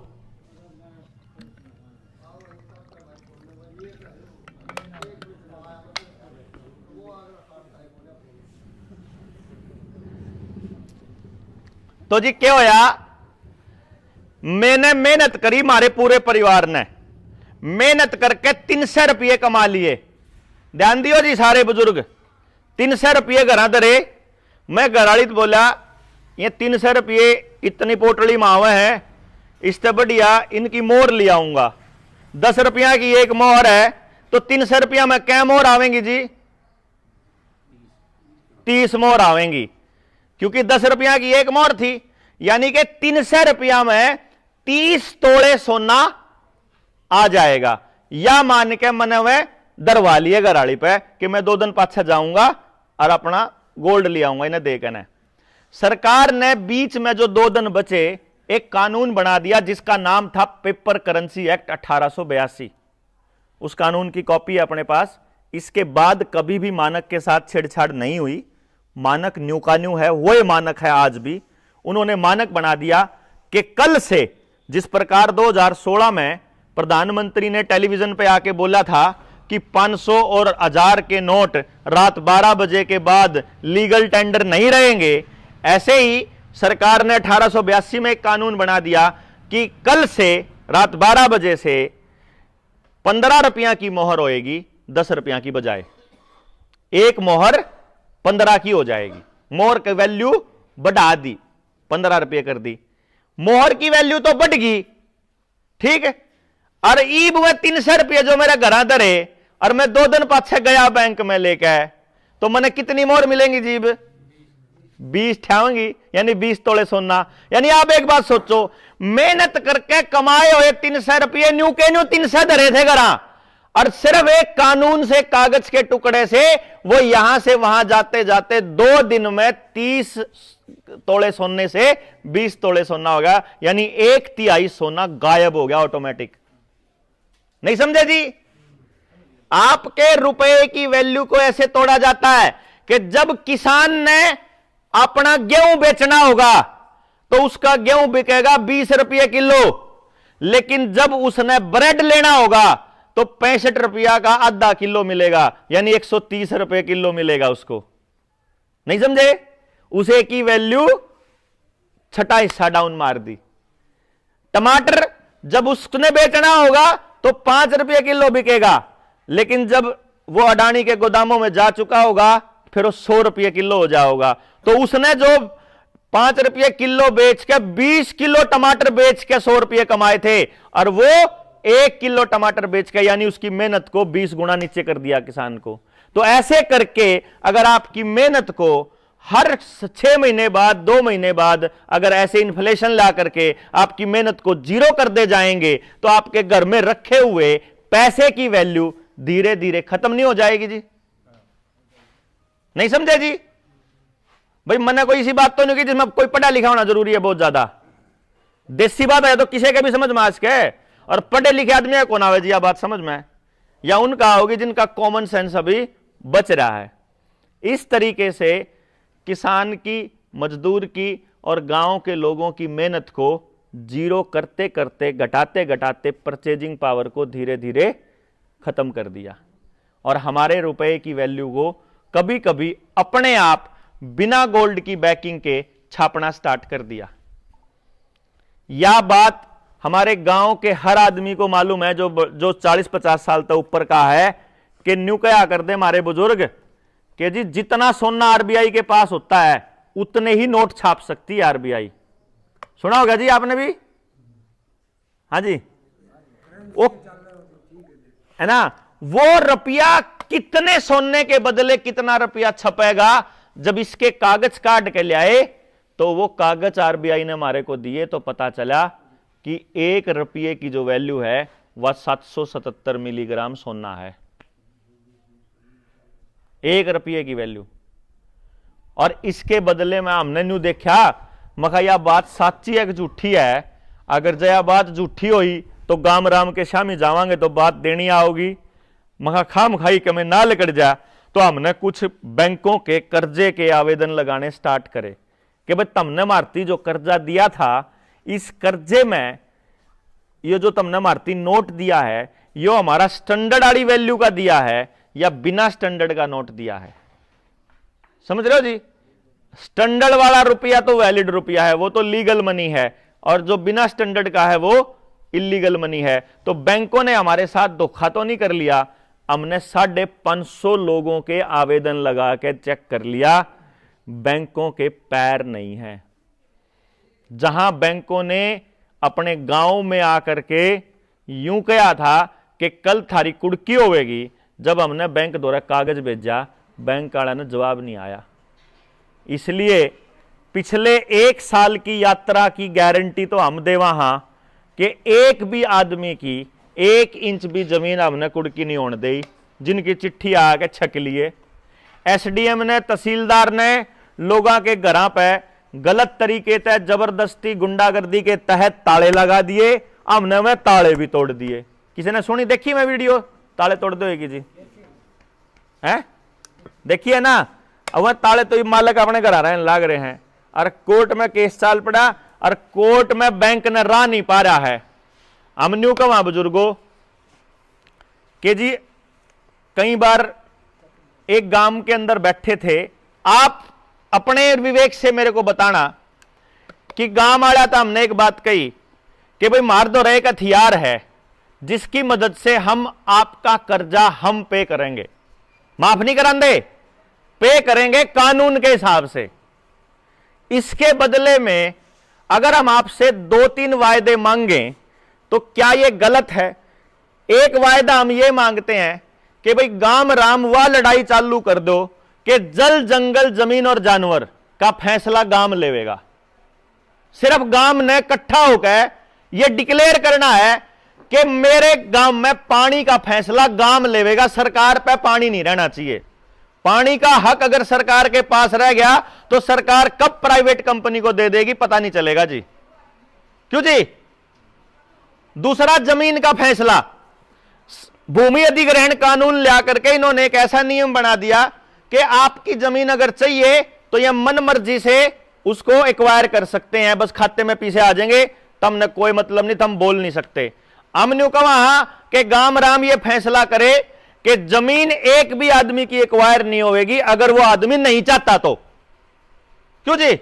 तो जी क्या होया, मैंने मेहनत करी, मारे पूरे परिवार ने मेहनत करके 300 रुपये कमा लिए। ध्यान दियो जी सारे बुजुर्ग, 300 रुपये घर दरे। मैं घराली तो बोला ये 300 रुपये इतनी पोटली मावे है, इससे बढ़िया इनकी मोहर ले आऊंगा। 10 रुपया की एक मोहर है तो 300 रुपया में क्या मोहर आवेंगी जी? 30 मोहर आवेंगी, क्योंकि 10 रुपया की एक मोहर थी, यानी कि 300 रुपया में 30 तोड़े सोना आ जाएगा। या मान के मन में दरवा लिए घराली पे कि मैं 2 दिन पाछा जाऊंगा और अपना गोल्ड ले आऊंगा इन्हें देखने। सरकार ने बीच में जो 2 दिन बचे एक कानून बना दिया जिसका नाम था पेपर करेंसी एक्ट 1882। उस कानून की कॉपी है अपने पास। इसके बाद कभी भी मानक के साथ छेड़छाड़ नहीं हुई। मानक न्यू का न्यू है, वही मानक है आज भी। उन्होंने मानक बना दिया कि कल से, जिस प्रकार 2016 में प्रधानमंत्री ने टेलीविजन पे आके बोला था कि 500 और 1000 के नोट रात 12 बजे के बाद लीगल टेंडर नहीं रहेंगे, ऐसे ही सरकार ने 1882 में एक कानून बना दिया कि कल से रात 12 बजे से 15 रुपया की मोहर होएगी 10 रुपया की बजाय। एक मोहर 15 की हो जाएगी। मोहर की वैल्यू बढ़ा दी, 15 रुपये कर दी। मोहर की वैल्यू तो बढ़ गई, ठीक है। और ईब में 300 रुपये जो मेरा घर दरे और मैं 2 दिन पाछे गया बैंक में लेके, तो मैंने कितनी मोहर मिलेंगी जीब? 20 ठावेंगी, यानी 20 तोले सोना। यानी आप एक बात सोचो, मेहनत करके कमाए हुए 300 रुपये न्यू के न्यू 300 धरे थे घरा, और सिर्फ एक कानून से, कागज के टुकड़े से वो यहां से वहां जाते जाते 2 दिन में 30 तोले सोने से 20 तोले सोना हो गया। यानी 1/3 सोना गायब हो गया ऑटोमेटिक। नहीं समझे जी? आपके रुपए की वैल्यू को ऐसे तोड़ा जाता है कि जब किसान ने अपना गेहूं बेचना होगा तो उसका गेहूं बिकेगा 20 रुपये किलो, लेकिन जब उसने ब्रेड लेना होगा तो 65 रुपया का आधा किलो मिलेगा, यानी 130 रुपये किलो मिलेगा उसको। नहीं समझे? उसे की वैल्यू छठा हिस्सा डाउन मार दी। टमाटर जब उसने बेचना होगा तो 5 रुपये किलो बिकेगा, लेकिन जब वो अडानी के गोदामों में जा चुका होगा फिर वो 100 रुपये किलो हो जाएगा। तो उसने जो 5 रुपये किलो बेच के 20 किलो टमाटर बेच के 100 रुपये कमाए थे, और वो 1 किलो टमाटर बेच के, यानी उसकी मेहनत को 20 गुना नीचे कर दिया किसान को। तो ऐसे करके अगर आपकी मेहनत को हर 6 महीने बाद, 2 महीने बाद अगर ऐसे इन्फ्लेशन ला करके आपकी मेहनत को जीरो कर दे जाएंगे तो आपके घर में रखे हुए पैसे की वैल्यू धीरे धीरे खत्म नहीं हो जाएगी जी? नहीं समझे जी? भाई मैंने कोई इसी बात तो नहीं की जिसमें कोई पढ़ा लिखा होना जरूरी है बहुत ज्यादा। देसी बात है तो किसी के भी समझ में आ सके, और पढ़े लिखे आदमी कौन आवे जी? यह बात समझ में, या उनका होगी जिनका कॉमन सेंस अभी बच रहा है। इस तरीके से किसान की, मजदूर की और गांव के लोगों की मेहनत को जीरो करते करते, घटाते घटाते परचेजिंग पावर को धीरे धीरे खत्म कर दिया, और हमारे रुपए की वैल्यू को कभी कभी अपने आप बिना गोल्ड की बैकिंग के छापना स्टार्ट कर दिया। यह बात हमारे गांव के हर आदमी को मालूम है जो 40-50 साल तक ऊपर का है, कि न्यू क्या कर दे हमारे बुजुर्ग कि जी जितना सोना आरबीआई के पास होता है उतने ही नोट छाप सकती है आरबीआई। सुना होगा जी आपने भी? हाँ जी, वो है ना, वो रुपया कितने सोने के बदले कितना रुपया छपेगा, जब इसके कागज काट के ले आए तो वो कागज आरबीआई ने हमारे को दिए तो पता चला कि 1 रुपये की जो वैल्यू है वह 777 मिलीग्राम सोना है। 1 रुपये की वैल्यू। और इसके बदले में हमने न्यू देखा, मखा यह बात सच्ची है कि झूठी है? अगर जया बात झूठी हुई तो गाम राम के शामी जावांगे तो बात देनी आओगी। मखा खाम खाई के में ना लकड़ जा, तो हमने कुछ बैंकों के कर्जे के आवेदन लगाने स्टार्ट करे कि भाई तुमने मारती जो कर्जा दिया था, इस कर्जे में ये जो तुमने मारती नोट दिया है यो हमारा स्टैंडर्ड वाली वैल्यू का दिया है या बिना स्टैंडर्ड का नोट दिया है? समझ रहे हो जी? स्टैंडर्ड वाला रुपया तो वैलिड रुपया है, वो तो लीगल मनी है, और जो बिना स्टैंडर्ड का है वो इलीगल मनी है। तो बैंकों ने हमारे साथ धोखा तो नहीं कर लिया, हमने 550 लोगों के आवेदन लगा के चेक कर लिया, बैंकों के पैर नहीं है। जहां बैंकों ने अपने गांव में आकर के यूं कहा था कि कल थारी कुड़की होवेगी, जब हमने बैंक द्वारा कागज भेजा बैंक वाला ने जवाब नहीं आया। इसलिए पिछले 1 साल की यात्रा की गारंटी तो हम दे वहां कि एक भी आदमी की 1 इंच भी जमीन हमने कुड़की नहीं होने दी, जिनकी चिट्ठी आके छक लिए। एसडीएम ने, तहसीलदार ने लोगों के घरों पे गलत तरीके से जबरदस्ती गुंडागर्दी के तहत ताले लगा दिए, हमने वह ताले भी तोड़ दिए। किसी ने सुनी, देखी मैं वीडियो? ताले तोड़ दोगी जी, हैं? देखिए ना, अब वह ताले तो मालिक अपने घर आ रहे हैं, लाग रहे हैं, और कोर्ट में केस चाल पड़ा, और कोर्ट में बैंक ने राह नहीं पा रहा है। हम न्यू कहा बुजुर्गों कि जी कई बार एक गांव के अंदर बैठे थे, आप अपने विवेक से मेरे को बताना कि गांव वाला था, हमने एक बात कही कि भाई मार दो एक हथियार है जिसकी मदद से हम आपका कर्जा हम पे करेंगे, माफ नहीं करांदे, पे करेंगे कानून के हिसाब से। इसके बदले में अगर हम आपसे 2-3 वायदे मांगें तो क्या यह गलत है? एक वायदा हम ये मांगते हैं कि भाई गांव राम वह लड़ाई चालू कर दो कि जल जंगल जमीन और जानवर का फैसला गांव लेवेगा। सिर्फ गांव ने इकट्ठा होकर यह डिक्लेयर करना है कि मेरे गांव में पानी का फैसला गांव लेवेगा, सरकार पे पानी नहीं रहना चाहिए। पानी का हक अगर सरकार के पास रह गया तो सरकार कब प्राइवेट कंपनी को दे देगी पता नहीं चलेगा जी। क्यों जी? दूसरा, जमीन का फैसला, भूमि अधिग्रहण कानून ला करके इन्होंने एक ऐसा नियम बना दिया कि आपकी जमीन अगर चाहिए तो यह मन मर्जी से उसको एक्वायर कर सकते हैं, बस खाते में पैसे आ जाएंगे, तुमने कोई मतलब नहीं, तुम बोल नहीं सकते। हमने कहा कि गांव राम ये फैसला करे कि जमीन एक भी आदमी की एक्वायर नहीं होगी अगर वो आदमी नहीं चाहता तो। क्यों जी?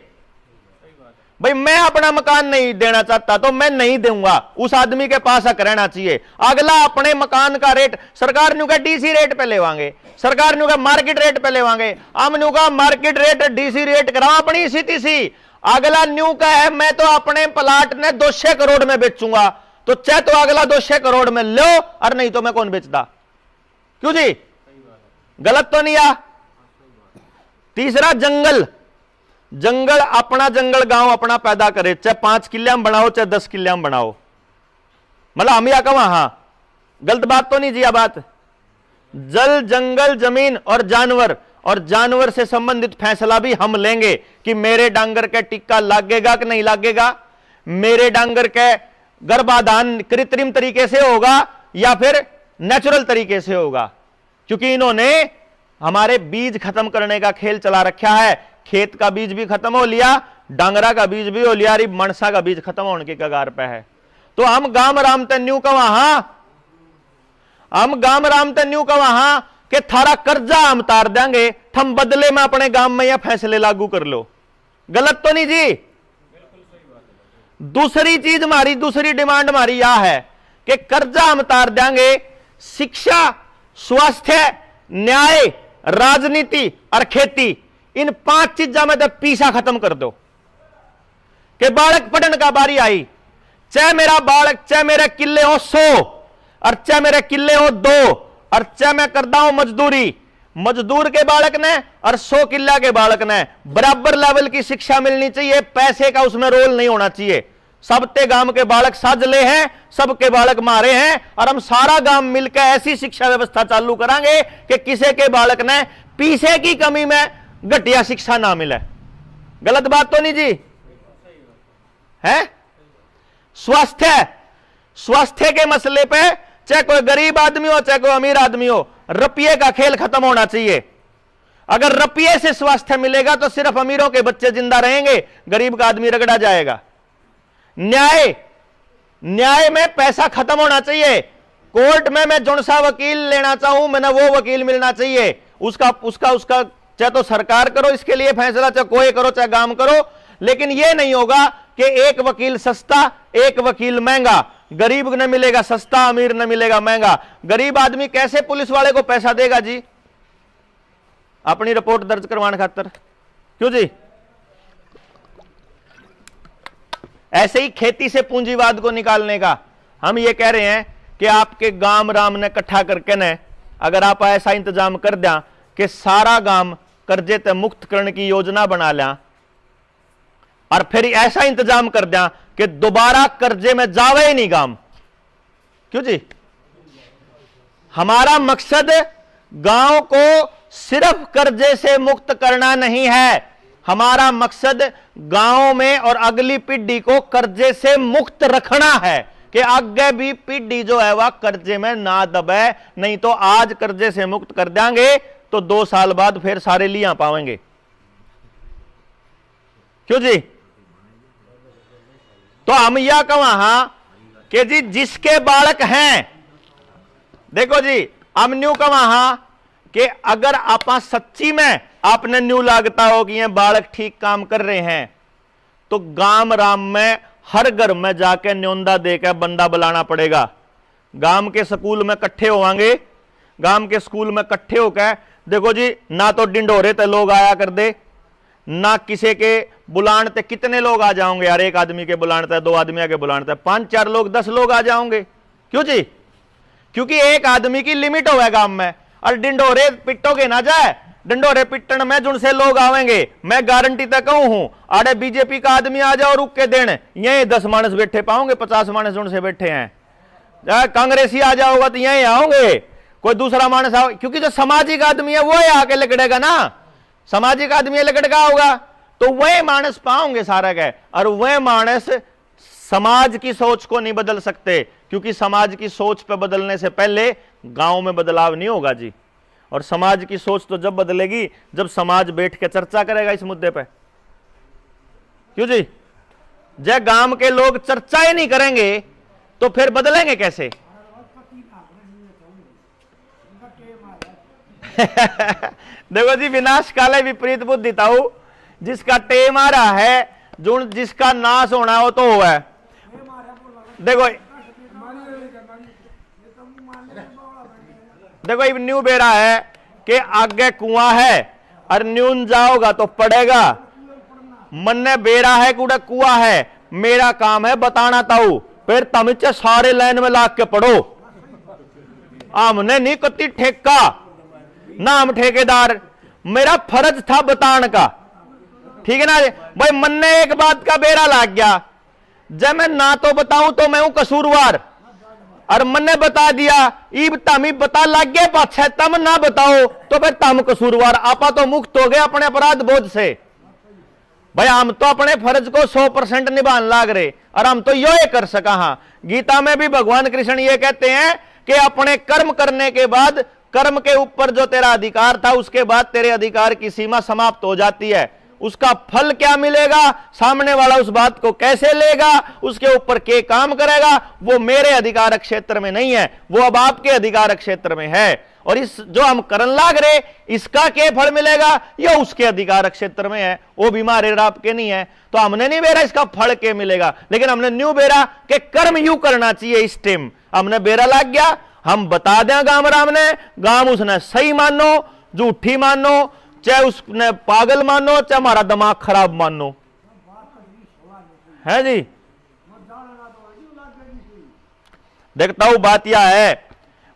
भाई मैं अपना मकान नहीं देना चाहता तो मैं नहीं दूंगा, उस आदमी के पास हक रहना चाहिए। अगला अपने मकान का रेट सरकार न्यू का डीसी रेट पे लेवांगे, सरकार न्यू का मार्केट रेट पे लेवांगे, हम न्यू का मार्केट रेट डीसी रेट कराओ अपनी स्थिति सी। अगला न्यू का है मैं तो अपने प्लाट ने 200 करोड़ में बेचूंगा, तो चाहे तो अगला 200 करोड़ में लो, और नहीं तो मैं कौन बेचता। क्यों जी? गलत तो नहीं आ? तीसरा, जंगल, जंगल अपना, जंगल गांव अपना पैदा करे, चाहे 5 किले में बनाओ चाहे 10 किले में बनाओ। मतलब हम या कहा, हाँ गलत बात तो नहीं जी। बात जल, जंगल, जमीन और जानवर से संबंधित फैसला भी हम लेंगे कि मेरे डांगर के टिक्का लागेगा कि नहीं लागेगा, मेरे डांगर के गर्भाधान कृत्रिम तरीके से होगा या फिर नेचुरल तरीके से होगा। क्योंकि इन्होंने हमारे बीज खत्म करने का खेल चला रखा है। खेत का बीज भी खत्म हो लिया, डांगरा का बीज भी हो लिया, अरे मनसा का बीज खत्म होने के कगार पे है। तो हम गाम राम तन्यू का वहां, हम गाम राम तन्यू का वहां के थारा कर्जा हम तार देंगे, थम बदले में अपने गांव में यह फैसले लागू कर लो। गलत तो नहीं जी? दूसरी चीज हमारी, दूसरी डिमांड हमारी यह है कि कर्जा हम तार देंगे, शिक्षा, स्वास्थ्य, न्याय, राजनीति और खेती, इन 5 चीजों में तो पीछा खत्म कर दो कि बालक पढ़न का बारी आई, चाहे मेरा बालक, चाहे मेरे किले हो 100 और चाहे मेरे किले हो 2 और चाहे मैं करता हूं मजदूरी, मजदूर के बालक ने और 100 किला के बालक ने बराबर लेवल की शिक्षा मिलनी चाहिए। पैसे का उसमें रोल नहीं होना चाहिए। सबते गांव के बालक साजले हैं, सबके बालक मारे हैं, और हम सारा गांव मिलकर ऐसी शिक्षा व्यवस्था चालू करांगे कि किसी के बालक ने पीछे की कमी में घटिया शिक्षा ना मिले। गलत बात तो नहीं जी है? स्वास्थ्य के मसले पे चाहे कोई गरीब आदमी हो चाहे कोई अमीर आदमी हो, रुपये का खेल खत्म होना चाहिए। अगर रुपये से स्वास्थ्य मिलेगा तो सिर्फ अमीरों के बच्चे जिंदा रहेंगे, गरीब का आदमी रगड़ा जाएगा। न्याय में पैसा खत्म होना चाहिए। कोर्ट में मैं जौन सा वकील लेना चाहूं, मैंने वो वकील मिलना चाहिए। उसका चाहे तो सरकार करो इसके लिए फैसला, चाहे कोई करो चाहे गांव करो, लेकिन यह नहीं होगा कि एक वकील सस्ता एक वकील महंगा। गरीब न मिलेगा सस्ता, अमीर न मिलेगा महंगा। गरीब आदमी कैसे पुलिस वाले को पैसा देगा जी अपनी रिपोर्ट दर्ज करवाने खातर? क्यों जी? ऐसे ही खेती से पूंजीवाद को निकालने का हम ये कह रहे हैं कि आपके गांव राम ने इकट्ठा करके न, अगर आप ऐसा इंतजाम कर दें कि सारा गांव कर्जे से मुक्त करने की योजना बना लें और फिर ऐसा इंतजाम कर दें कि दोबारा कर्जे में जावे ही नहीं गांव। क्यों जी? हमारा मकसद गांव को सिर्फ कर्जे से मुक्त करना नहीं है, हमारा मकसद गांव में और अगली पीढ़ी को कर्जे से मुक्त रखना है कि आगे भी पीढ़ी जो है वह कर्जे में ना दबे। नहीं तो आज कर्जे से मुक्त कर देंगे तो 2 साल बाद फिर सारे लिया पाएंगे। क्यों जी? तो हम यह कहा कि जी जिसके बालक हैं, देखो जी हम न्यू कहा कि अगर आप सच्ची में आपने न्यू लागता हो कि ये बालक ठीक काम कर रहे हैं, तो गांव राम में हर घर में जाके न्योंदा देकर बंदा बुलाना पड़ेगा। गांव के स्कूल में इकट्ठे होंगे, गांव के स्कूल में इकट्ठे होकर देखो जी, ना तो डिंडोरे ते लोग आया कर दे, ना किसी के बुलान ते कितने लोग आ जाओगे यार, एक आदमी के बुलान ते, 2 आदमी के बुलान ते, 5-4 लोग 10 लोग आ जाओगे। क्यों जी? क्योंकि एक आदमी की लिमिट होगा गांव में, और डिंडोरे पिटोगे ना जाए, डिंडोरे पिटन में जुन से लोग आवेंगे, मैं गारंटी तक कहूं हूं। अरे बीजेपी का आदमी आ जाओ रुक के देने, यही 10 मानस बैठे पाओगे, 50 मानस जुन से बैठे हैं। कांग्रेसी आ जाओगा तो यही आओगे, कोई दूसरा मानस आओ, क्योंकि जो सामाजिक आदमी है वो आके लकड़ेगा ना, सामाजिक आदमी लकड़का होगा तो वह मानस पाओगे सारा के, और वह मानस समाज की सोच को नहीं बदल सकते, क्योंकि समाज की सोच पे बदलने से पहले गांव में बदलाव नहीं होगा जी। और समाज की सोच तो जब बदलेगी जब समाज बैठ के चर्चा करेगा इस मुद्दे पे। क्यों जी? जब गांव के लोग चर्चा ही नहीं करेंगे तो फिर बदलेंगे कैसे? देखो जी, विनाश काले विपरीत बुद्धि ताऊ, जिसका टेम आ रहा है, जो जिसका नाश होना हो तो हुआ है। देखो देखो न्यू बेरा है कि आगे कुआं है और न्यून जाओगा तो पड़ेगा, मन ने बेरा है कूड़ा कुआं है, मेरा काम है बताना ताऊ, फिर तुम सारे लाइन में लाग के पढ़ो। हमने नहीं कती ठेका ना, हम ठेकेदार, मेरा फर्ज था बताने का, ठीक है ना भाई। मन ने एक बात का बेरा लाग गया, जब मैं ना तो बताऊं तो मैं हूं कसूरवार, और मन ने बता दिया ईब तमी बता लाग गए पाछे तम ना बताओ तो फिर तम कसूरवार। आपा तो मुक्त हो गए अपने अपराध बोध से। भाई हम तो अपने फर्ज को 100% निभाने लाग रहे, और हम तो यो कर सका। हाँ, गीता में भी भगवान कृष्ण ये कहते हैं कि अपने कर्म करने के बाद, कर्म के ऊपर जो तेरा अधिकार था उसके बाद तेरे अधिकार की सीमा समाप्त हो जाती है। उसका फल क्या मिलेगा, सामने वाला उस बात को कैसे लेगा, उसके ऊपर के काम करेगा, वो मेरे अधिकार क्षेत्र में नहीं है, वो अब आपके अधिकार क्षेत्र में है। और इस जो हम करन लाग रहे इसका क्या फल मिलेगा, यह उसके अधिकार क्षेत्र में है, वो भी हमारे राप के नहीं है। तो हमने नहीं बेरा इसका फल क्या मिलेगा, लेकिन हमने न्यू बेरा के कर्म यू करना चाहिए। इस टाइम हमने बेरा लाग गया, हम बता दें गांव राम ने, गांव उसने सही मानो झूठी मानो, चाहे उसने पागल मानो चाहे हमारा दिमाग खराब मानो, है जी। देखता हूं बात यह है,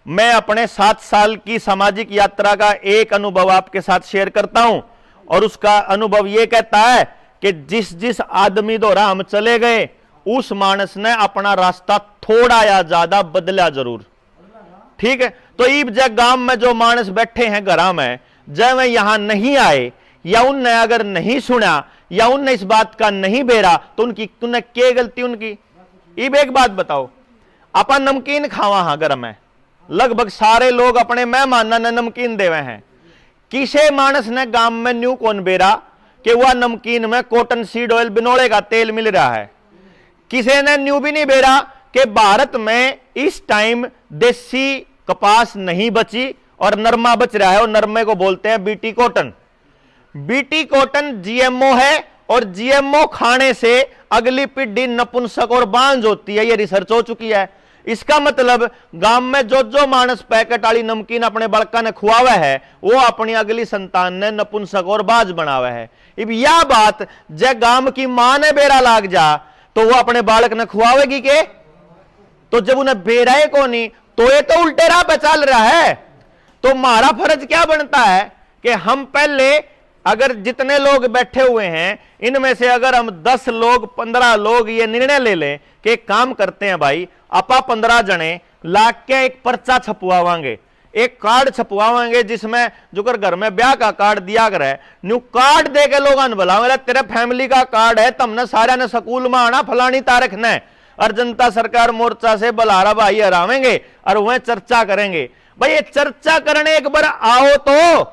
मैं अपने 7 साल की सामाजिक यात्रा का एक अनुभव आपके साथ शेयर करता हूं, और उसका अनुभव यह कहता है कि जिस जिस आदमी द्वारा हम चले गए उस मानस ने अपना रास्ता थोड़ा या ज्यादा बदला जरूर। ठीक है, तो ईब जग गांव में जो मानस बैठे हैं घरा में, जब वे यहां नहीं आए या उनने अगर नहीं सुना या उनने इस बात का नहीं बेरा तो उनकी तुमने क्या गलती उनकी। ईब एक बात बताओ, अपा नमकीन खावा हाँ घर में, लगभग सारे लोग अपने मेहमाना ने नमकीन देवे हैं। किसे मानस ने गांव में न्यू कौन बेरा कि वह नमकीन में कॉटन सीड ऑयल बिनोले का तेल मिल रहा है। किसी ने न्यू भी नहीं बेरा कि भारत में इस टाइम देसी कपास नहीं बची और नरमा बच रहा है, और नरमे को बोलते हैं BT cotton. BT cotton GMO है, और जीएमओ खाने से अगली पीढ़ी नपुंसक और बांझ होती है, यह रिसर्च हो चुकी है। इसका मतलब गांव में जो जो मानस पैकेट वाली नमकीन अपने बड़का ने खुआवा है वो अपनी अगली संतान ने नपुंसक और बाज बनावा है। अब यह बात जब गांव की मां ने बेरा लाग जा तो वो अपने बालक ने खुआवेगी के? तो जब उन्हें बेराए को नहीं तो ये तो उल्टे राह पे चल रहा है। तो हमारा फर्ज क्या बनता है कि हम पहले, अगर जितने लोग बैठे हुए हैं इनमें से अगर हम 10 लोग 15 लोग ये निर्णय ले लें कि काम करते हैं भाई, अपा 15 जने लाख के एक पर्चा छपवावांगे, एक कार्ड छपवावांगे जिसमें जो कर घर में ब्याह का कार्ड दिया कर है, न्यू कार्ड दे के लोग बुलावे तेरे फैमिली का कार्ड है, तुमने सारे ने स्कूल में आना फलानी तारीख ने, और जनता सरकार मोर्चा से बलारा भाई हरावेंगे और वह चर्चा करेंगे। भाई ये चर्चा करने एक बार आओ तो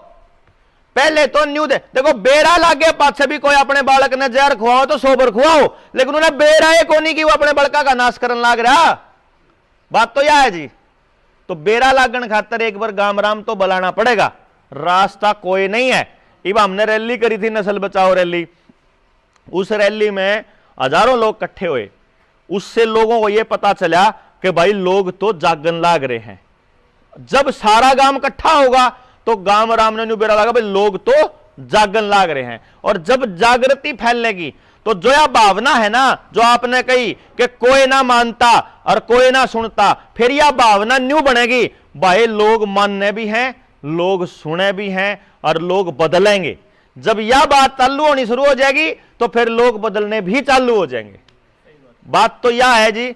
पहले तो न्यू दे देखो, बेरा लागे पाछे भी कोई अपने बालक ने जहर खुआओ तो सोबर खुआओ, लेकिन उन्हें बेरा है को नहीं कि वो अपने बड़का का नाश करने लाग रहा। बात तो यह है जी। तो बेरा लागन खातर एक बार गाम राम तो बुलाना पड़ेगा, रास्ता कोई नहीं है। इब हमने रैली करी थी, नस्ल बचाओ रैली, उस रैली में हजारों लोग इकट्ठे हुए। उससे लोगों को यह पता चला कि भाई लोग तो जागन लाग रहे हैं। जब सारा गांव इकट्ठा होगा तो गांव राम ने बेरा लगा भाई लोग तो जागन लाग रहे हैं। और जब जागृति फैलेगी तो जो यह भावना है ना जो आपने कही कि कोई ना मानता और कोई ना सुनता, फिर यह भावना न्यू बनेगी भाई लोग मानने भी हैं, लोग सुने भी हैं और लोग बदलेंगे। जब यह बात चालू होनी शुरू हो जाएगी तो फिर लोग बदलने भी चालू हो जाएंगे। बात तो यह है जी।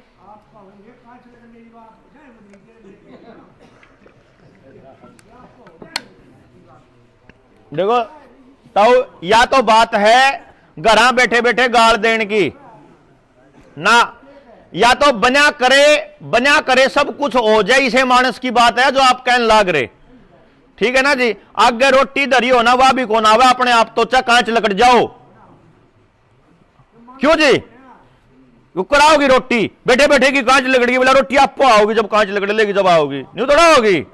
देखो तो या तो बात है घरा बैठे बैठे गाल देने की ना, या तो बना करे सब कुछ हो जाए, इसे मानस की बात है जो आप कहने लाग रहे। ठीक है ना जी। आगे रोटी धरी हो ना वह भी कौन आवे, अपने आप तो चाहे कांच लकड़ जाओ। क्यों जी? कराओगी रोटी बैठे बैठे की कांच लकड़गी, बोला रोटी आपको आओगी जब कांच लकड़ लेगी जब आओगी, न्यू थोड़ा होगी।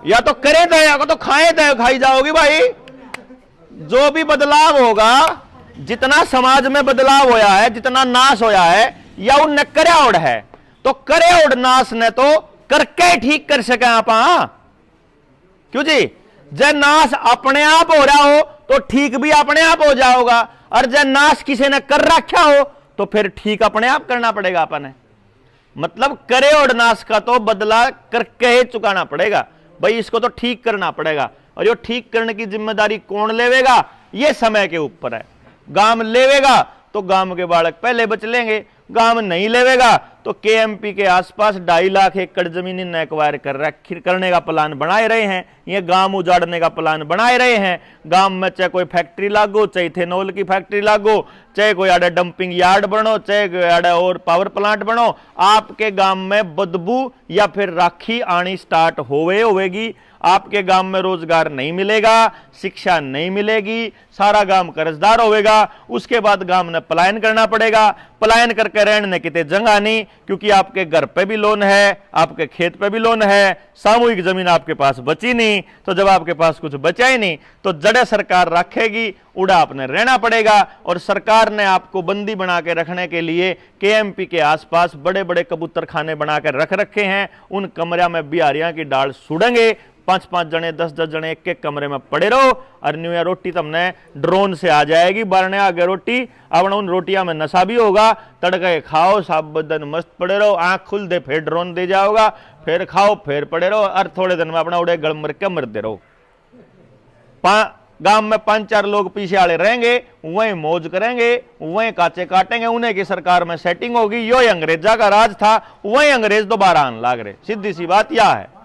या तो करे दे या तो खाए दे खाई जाओगी। भाई जो भी बदलाव होगा, जितना समाज में बदलाव होया है, जितना नाश होया है, या उनने करे ओढ़ है, तो करे ओढ़ नाश ने तो करके ठीक कर सके आप। क्यों जी? जब नाश अपने आप हो रहा हो तो ठीक भी अपने आप हो जाओगा, और जब नाश किसी ने कर रखा हो तो फिर ठीक अपने आप करना पड़ेगा अपने। मतलब करे और नाश का तो बदला करके चुकाना पड़ेगा भाई, इसको तो ठीक करना पड़ेगा। और ये ठीक करने की जिम्मेदारी कौन लेवेगा? ये समय के ऊपर है। गांव लेवेगा तो गांव के बालक पहले बच लेंगे, गांव नहीं लेवेगा तो केएमपी के आसपास 2.5 लाख एकड़ जमीन ने एक्वायर करने का प्लान बनाए रहे हैं, ये गांव उजाड़ने का प्लान बनाए रहे हैं। गांव में चाहे कोई फैक्ट्री लागो, चाहे इथेनॉल की फैक्ट्री लागो, चाहे कोई आड़े डंपिंग यार्ड बनो, चाहे कोई आड़े और पावर प्लांट बनो, आपके गांव में बदबू या फिर राखी आनी स्टार्ट होवेगी। आपके गांव में रोजगार नहीं मिलेगा, शिक्षा नहीं मिलेगी, सारा गांव कर्जदार होवेगा। उसके बाद गांव ने पलायन करना पड़ेगा, पलायन करके रहने कितने जगह नहीं, क्योंकि आपके घर पे भी लोन है, आपके खेत पे भी लोन है, सामूहिक जमीन आपके पास बची नहीं। तो जब आपके पास कुछ बचा ही नहीं तो जड़े सरकार रखेगी, उड़ा आपने रहना पड़ेगा। और सरकार ने आपको बंदी बना के रखने के लिए केएमपी के आसपास बड़े बड़े कबूतर खाने बना के रख रखे हैं। उन कमरिया में बिहारियां की डाल सुड़ेंगे, 5-5 जने 10-10 जने एक कमरे में पड़े रहो, और न्यू रोटी तुमने ड्रोन से आ जाएगी, बारने आगे रोटी, अपना उन रोटियां में नशा भी होगा, तड़के खाओ, सब बदन मस्त पड़े रहो, आंख खुल दे फिर ड्रोन दे जाओगा, फिर खाओ फिर पड़े रहो, और थोड़े दिन में अपना उड़े गल मर के मरते रहो। गांव में 5-4 लोग पीछे वाले रहेंगे, वहीं मौज करेंगे, वहीं काचे काटेंगे, उन्हें की सरकार में सेटिंग होगी। यो अंग्रेजा का राज था, वहीं अंग्रेज दोबारा आने लग रहे। सीधी सी बात यह है,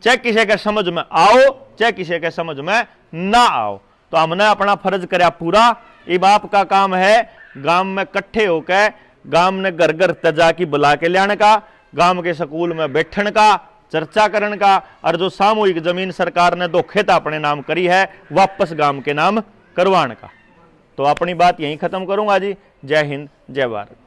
चाहे किसी के समझ में आओ, चाहे किसी के समझ में ना आओ, तो हमने अपना फर्ज करया पूरा। ये बाप का काम है गांव में इकट्ठे होकर, गांव ने घर घर तजा की बुला के लाने का, गांव के स्कूल में बैठने का, चर्चा करने का, और जो सामूहिक जमीन सरकार ने धोखेता अपने नाम करी है वापस गांव के नाम करवाने का। तो अपनी बात यहीं खत्म करूंगा जी। जय हिंद, जय भारत।